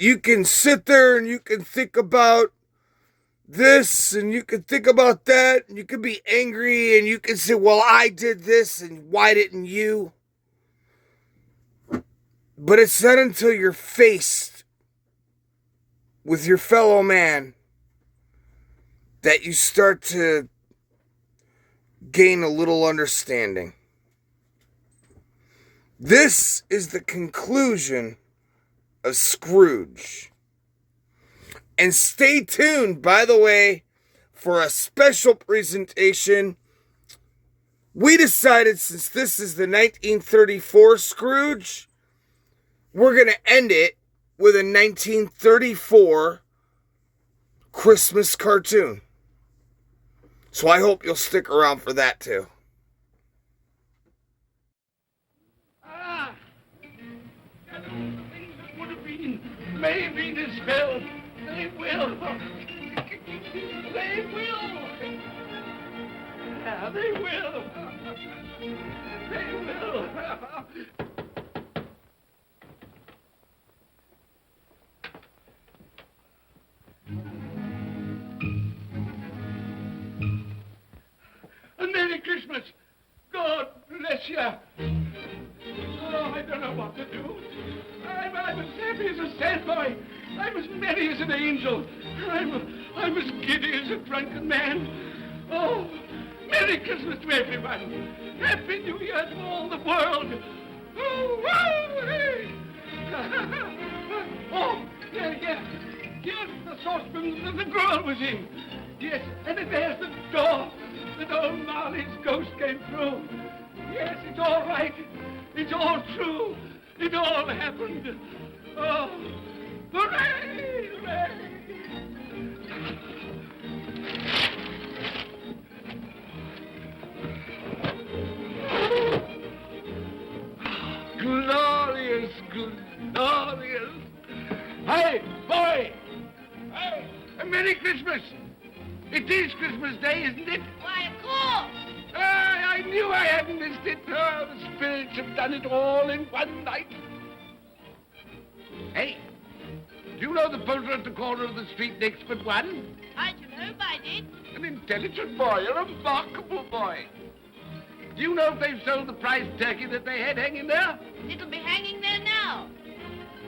you can sit there and you can think about this and you can think about that and you can be angry and you can say, well, I did this and why didn't you? But it's not until you're faced with your fellow man that you start to gain a little understanding. This is the conclusion of Scrooge. And stay tuned, by the way, for a special presentation. We decided, since this is the 1934 Scrooge, we're going to end it with a 1934 Christmas cartoon. So I hope you'll stick around for that too. Things that would have been may be dispelled. They will. They will. Yeah, they will. They will. Christmas. God bless you. Oh, I don't know what to do. I'm as happy as a sandboy. I'm as merry as an angel. I'm as giddy as a drunken man. Oh, Merry Christmas to everyone. Happy New Year to all the world. Oh, wow, hey. Oh, yeah. Here's the saucepan that the girl was in. Yes, and there's the door that old Marley's ghost came through. Yes, it's all right. It's all true. It all happened. Oh, hooray, hooray. Glorious, glorious. Hey, boy! Hey, a Merry Christmas! It is Christmas Day, isn't it? Why, of course. I knew I hadn't missed it. Oh, the spirits have done it all in one night. Hey, do you know the poulterer at the corner of the street next but one? I don't know, I did. An intelligent boy, a remarkable boy. Do you know if they've sold the prize turkey that they had hanging there? It'll be hanging there now.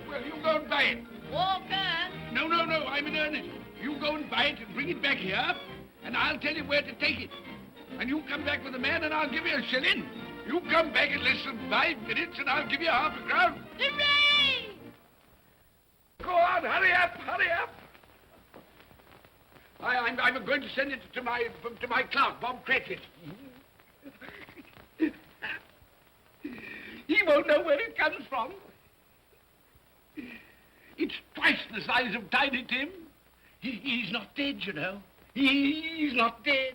Well, you go and buy it. Walker. No, I'm in earnest. You go and buy it and bring it back here, and I'll tell you where to take it. And you come back with a man, and I'll give you a shilling. You come back in less than 5 minutes, and I'll give you half a crown. Hooray! Go on, hurry up. I'm going to send it to my clerk, Bob Cratchit. He won't know where it comes from. It's twice the size of Tiny Tim. He's not dead, you know. He's not dead.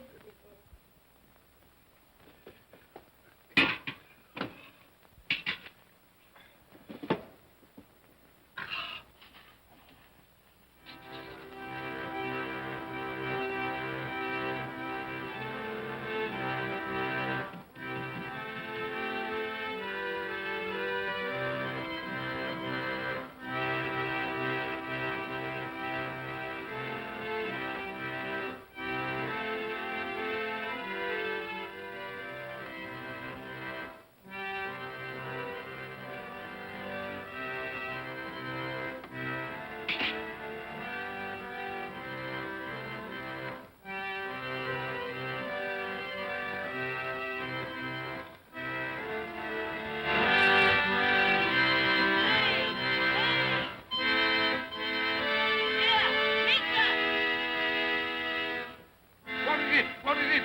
What is it?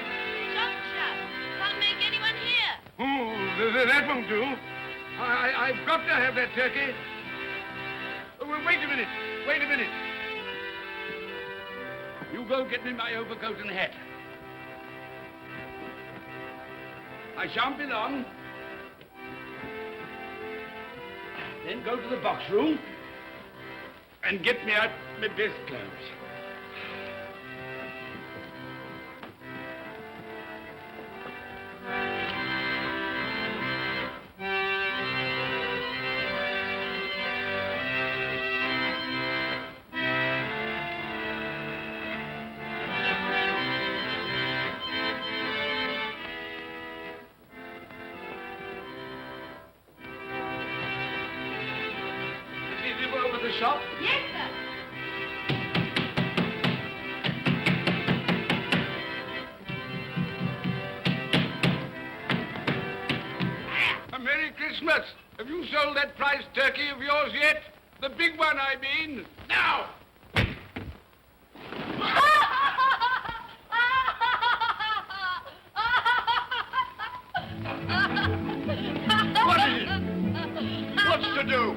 Shop shut. Can't make anyone hear. Oh, that won't do. I've got to have that turkey. Oh, well, wait a minute. You go get me my overcoat and hat. I shan't be long. Then go to the box room and get me out my best clothes. Shop? Yes, sir. A Merry Christmas. Have you sold that prize turkey of yours yet? The big one, I mean. Now! What is it? What's to do?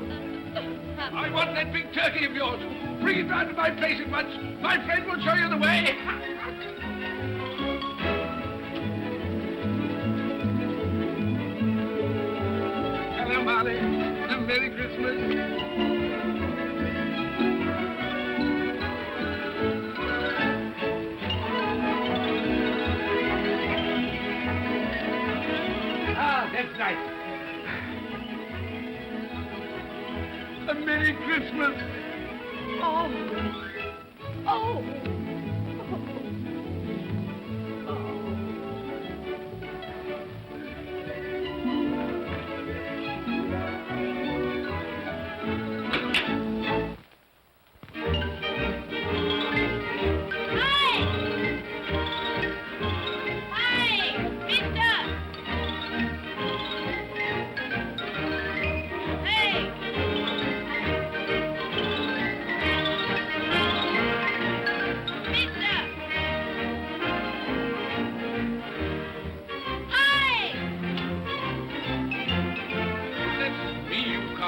I want that big turkey of yours. Bring it round to my place at once. My friend will show you the way. Hello, Molly. Merry Christmas. Ah, that's nice. A Merry Christmas. Oh.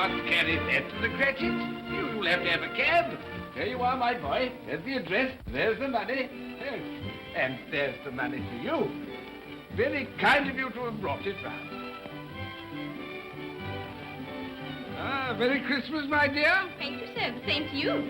can't carry that to the Cratchits. You'll have to have a cab. There you are, my boy. There's the address. There's the money. Yes. And there's the money to you. Very kind of you to have brought it round. Ah, Merry Christmas, my dear. Thank you, sir. The same to you.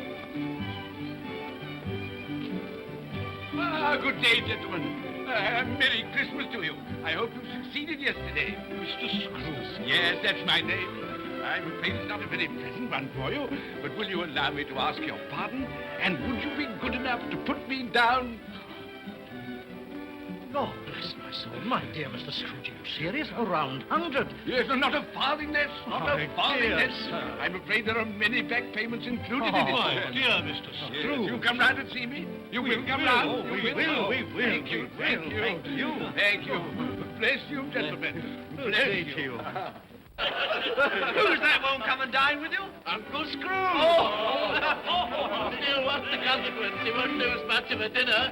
Ah, good day, gentlemen. Merry Christmas to you. I hope you succeeded yesterday. Mr. Scrooge. Yes, that's my name. I'm afraid it's not a very pleasant one for you, but will you allow me to ask your pardon? And would you be good enough to put me down? God bless my soul. My dear Mr. Scrooge, are you serious? A round 100. Yes, and not a farthing less. Not a farthing dear less. sir. I'm afraid there are many back payments included in it. My dear Mr. Scrooge. Yes, you come round and see me. You will come will. round. Oh, You we will. Thank you. Thank you. Thank you. Thank you. Bless you, gentlemen. Bless Thank you. you. Who's that won't come and dine with you? Uncle Scrooge. Still, what's the consequence? He won't lose much of a dinner.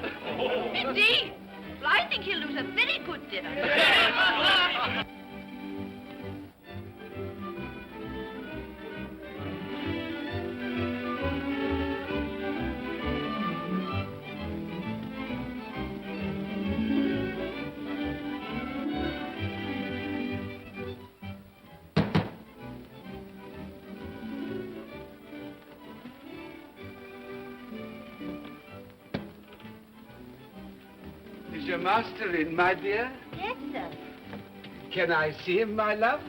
Indeed. Well, I think he'll lose a very good dinner. Is your master in, my dear? Yes, sir. Can I see him, my love?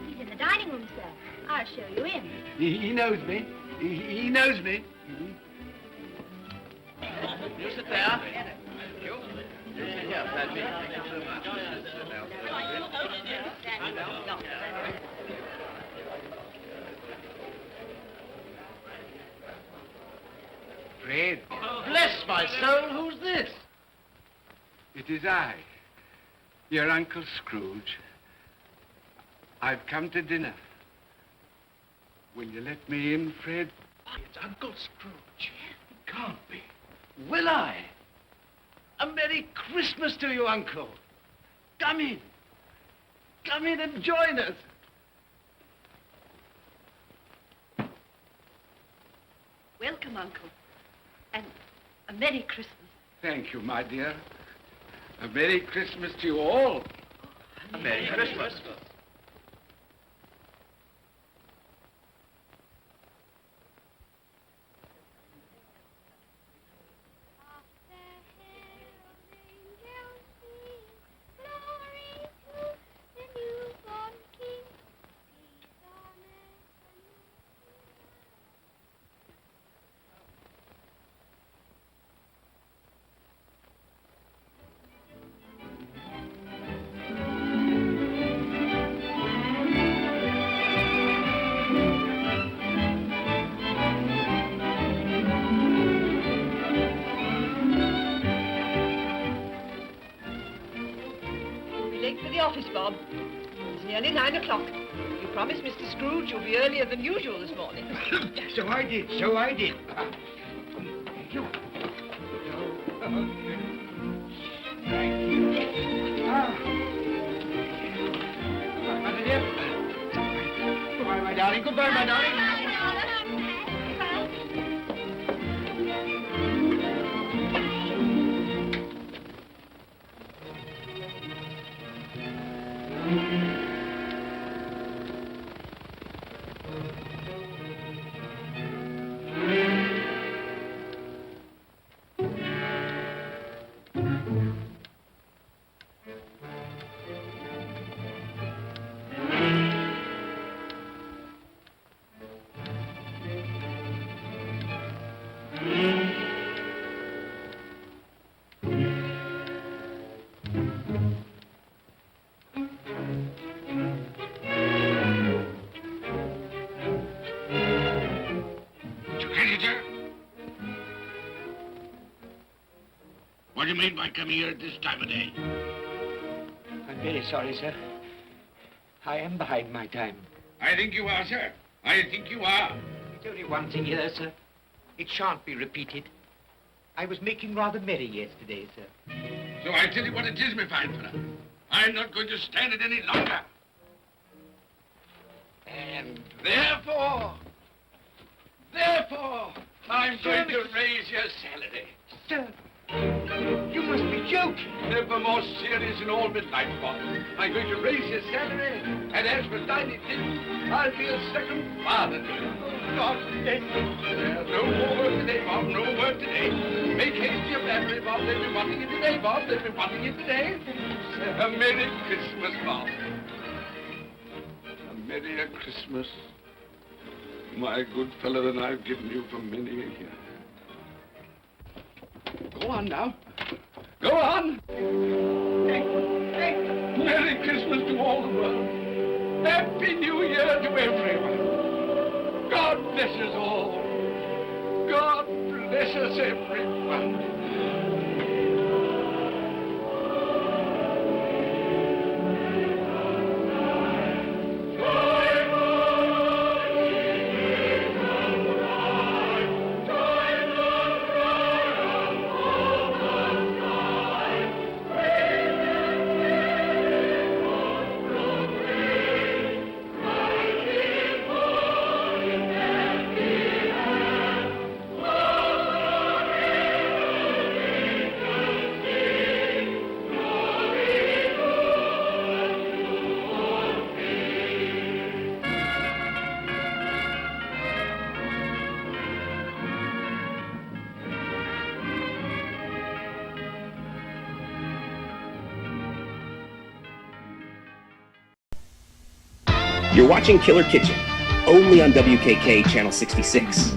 He's in the dining room, sir. I'll show you in. He knows me. He knows me. You sit there. Thank you. Here, Patsy. Thank you so much. Fred. Bless my soul, who's this? It is I, your Uncle Scrooge. I've come to dinner. Will you let me in, Fred? It's Uncle Scrooge. It can't be. Will I? A Merry Christmas to you, Uncle. Come in. Come in and join us. Welcome, Uncle. And a Merry Christmas. Thank you, my dear. A Merry Christmas to you all. A Merry Christmas. Office, Bob. It's nearly 9 o'clock. You promised Mr. Scrooge you'll be earlier than usual this morning. So I did. Thank you. Thank you. Mother dear. Goodbye, my darling. Goodbye, my darling. What do you mean by coming here at this time of day? I'm very sorry, sir. I am behind my time. I think you are, sir. I think you are. It's only one thing here, sir. It shan't be repeated. I was making rather merry yesterday, sir. So I tell you what it is, my fine fellow. I'm not going to stand it any longer. And therefore, I'm going to raise your salary. Sir, you must be joking. Never more serious in all my life, Bob. I'm going to raise your salary, and as for Tiny Tim, I'll be a second father to you. God bless you. No more work today, Bob, no work today. Make haste your battery, Bob. They'll be wanting it today, Bob. They'll be wanting it today. A Merry Christmas, Bob. A Merry Christmas, my good fellow that I've given you for many a year. Go on now. Go on. Merry Christmas to all the world. Happy New Year to everyone. God bless us all. God bless us everyone. You're watching Killer Kitchen, only on WKK Channel 66.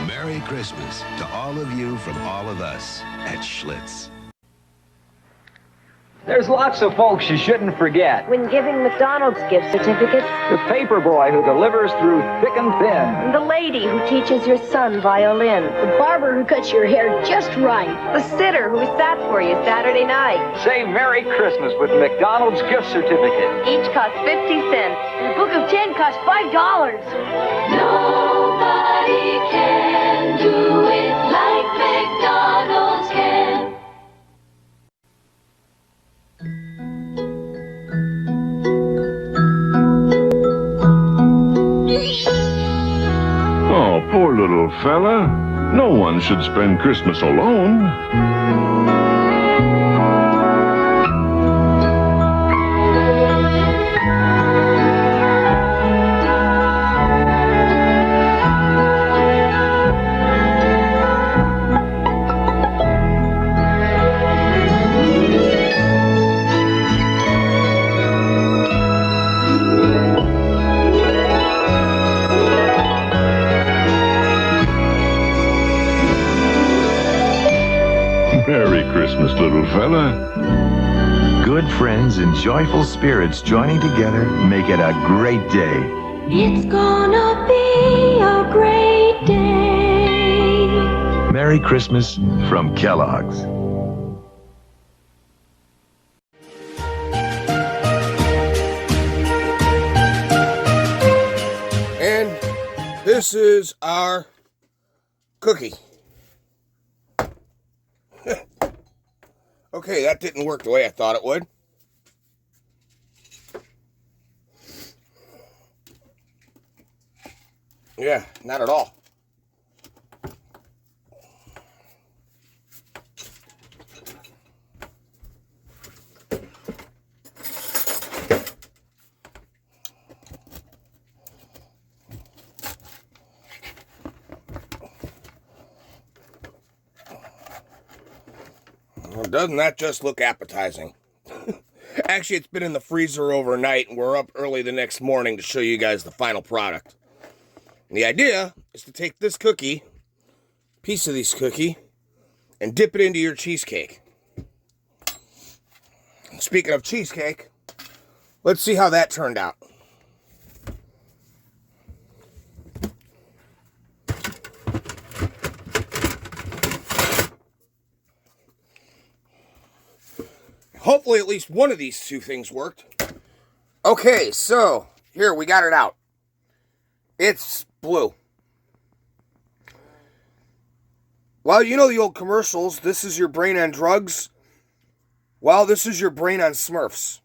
Merry Christmas to all of you from all of us at Schlitz. There's lots of folks you shouldn't forget. When giving McDonald's gift certificates, The paper boy who delivers through thick and thin. the lady who teaches your son violin, the barber who cuts your hair just right, the sitter who sat for you Saturday night. Say Merry Christmas with McDonald's gift certificate. Each cost 50 cents, and a book of 10 cost $5. Nobody can do it like McDonald's can. Oh, poor little fella. No one should spend Christmas alone. Merry Christmas, little fella. Good friends and joyful spirits joining together make it a great day. It's gonna be a great day. Merry Christmas from Kellogg's. And this is our cookie. Okay, that didn't work the way I thought it would. Yeah, not at all. Well, doesn't that just look appetizing? Actually, it's been in the freezer overnight, and we're up early the next morning to show you guys the final product. And the idea is to take this cookie, piece of this cookie, and dip it into your cheesecake. Speaking of cheesecake, let's see how that turned out. hopefully at least one of these two things worked. Okay, so here we got it out. It's blue. Well, you know the old commercials, this is your brain on drugs. Well, this is your brain on Smurfs.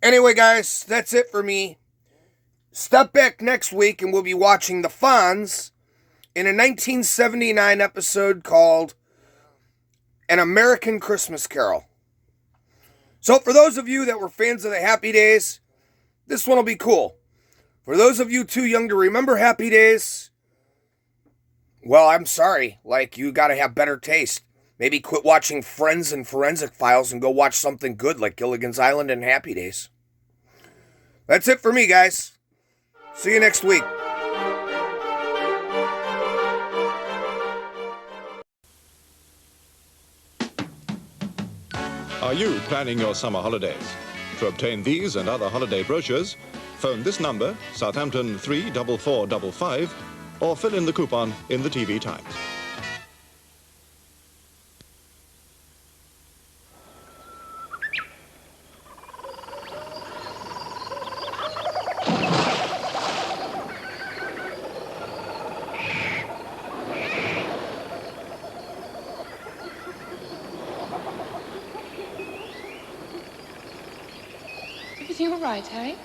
Anyway, guys, that's it for me. Step back next week and we'll be watching The Fonz in a 1979 episode called An American Christmas Carol. So for those of you that were fans of the Happy Days, this one will be cool. For those of you too young to remember Happy Days, well, I'm sorry. Like, you gotta have better taste. Maybe quit watching Friends and Forensic Files and go watch something good like Gilligan's Island and Happy Days. That's it for me, guys. See you next week. Are you planning your summer holidays? To obtain these and other holiday brochures, phone this number, Southampton 34455, or fill in the coupon in the TV Times. Everything all right, Harry?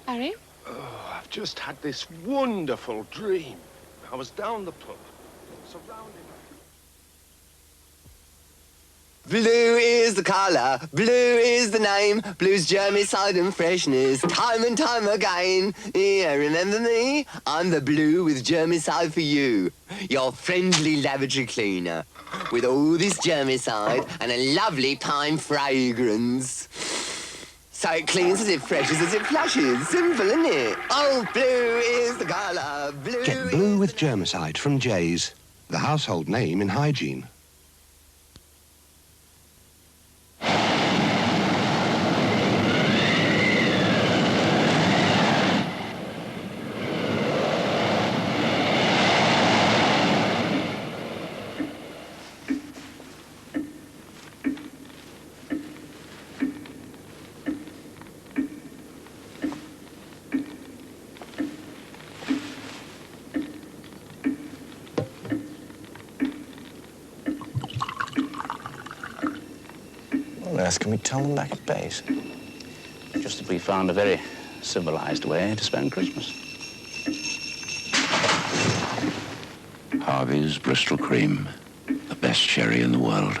Harry? Oh, I've just had this wonderful dream. I was down the pub, surrounded Blue is the color, blue is the name, blue's germicide and freshness, time and time again. Yeah, remember me? I'm the blue with germicide for you, your friendly lavatory cleaner, with all this germicide and a lovely pine fragrance. So it cleans as it freshes as it flushes. Simple, isn't it? Oh, blue is the color, blue. Get blue with germicide from Jay's, the household name in hygiene. What on earth can we tell them back at base? Just that we found a very civilized way to spend Christmas. Harvey's Bristol Cream, the best sherry in the world.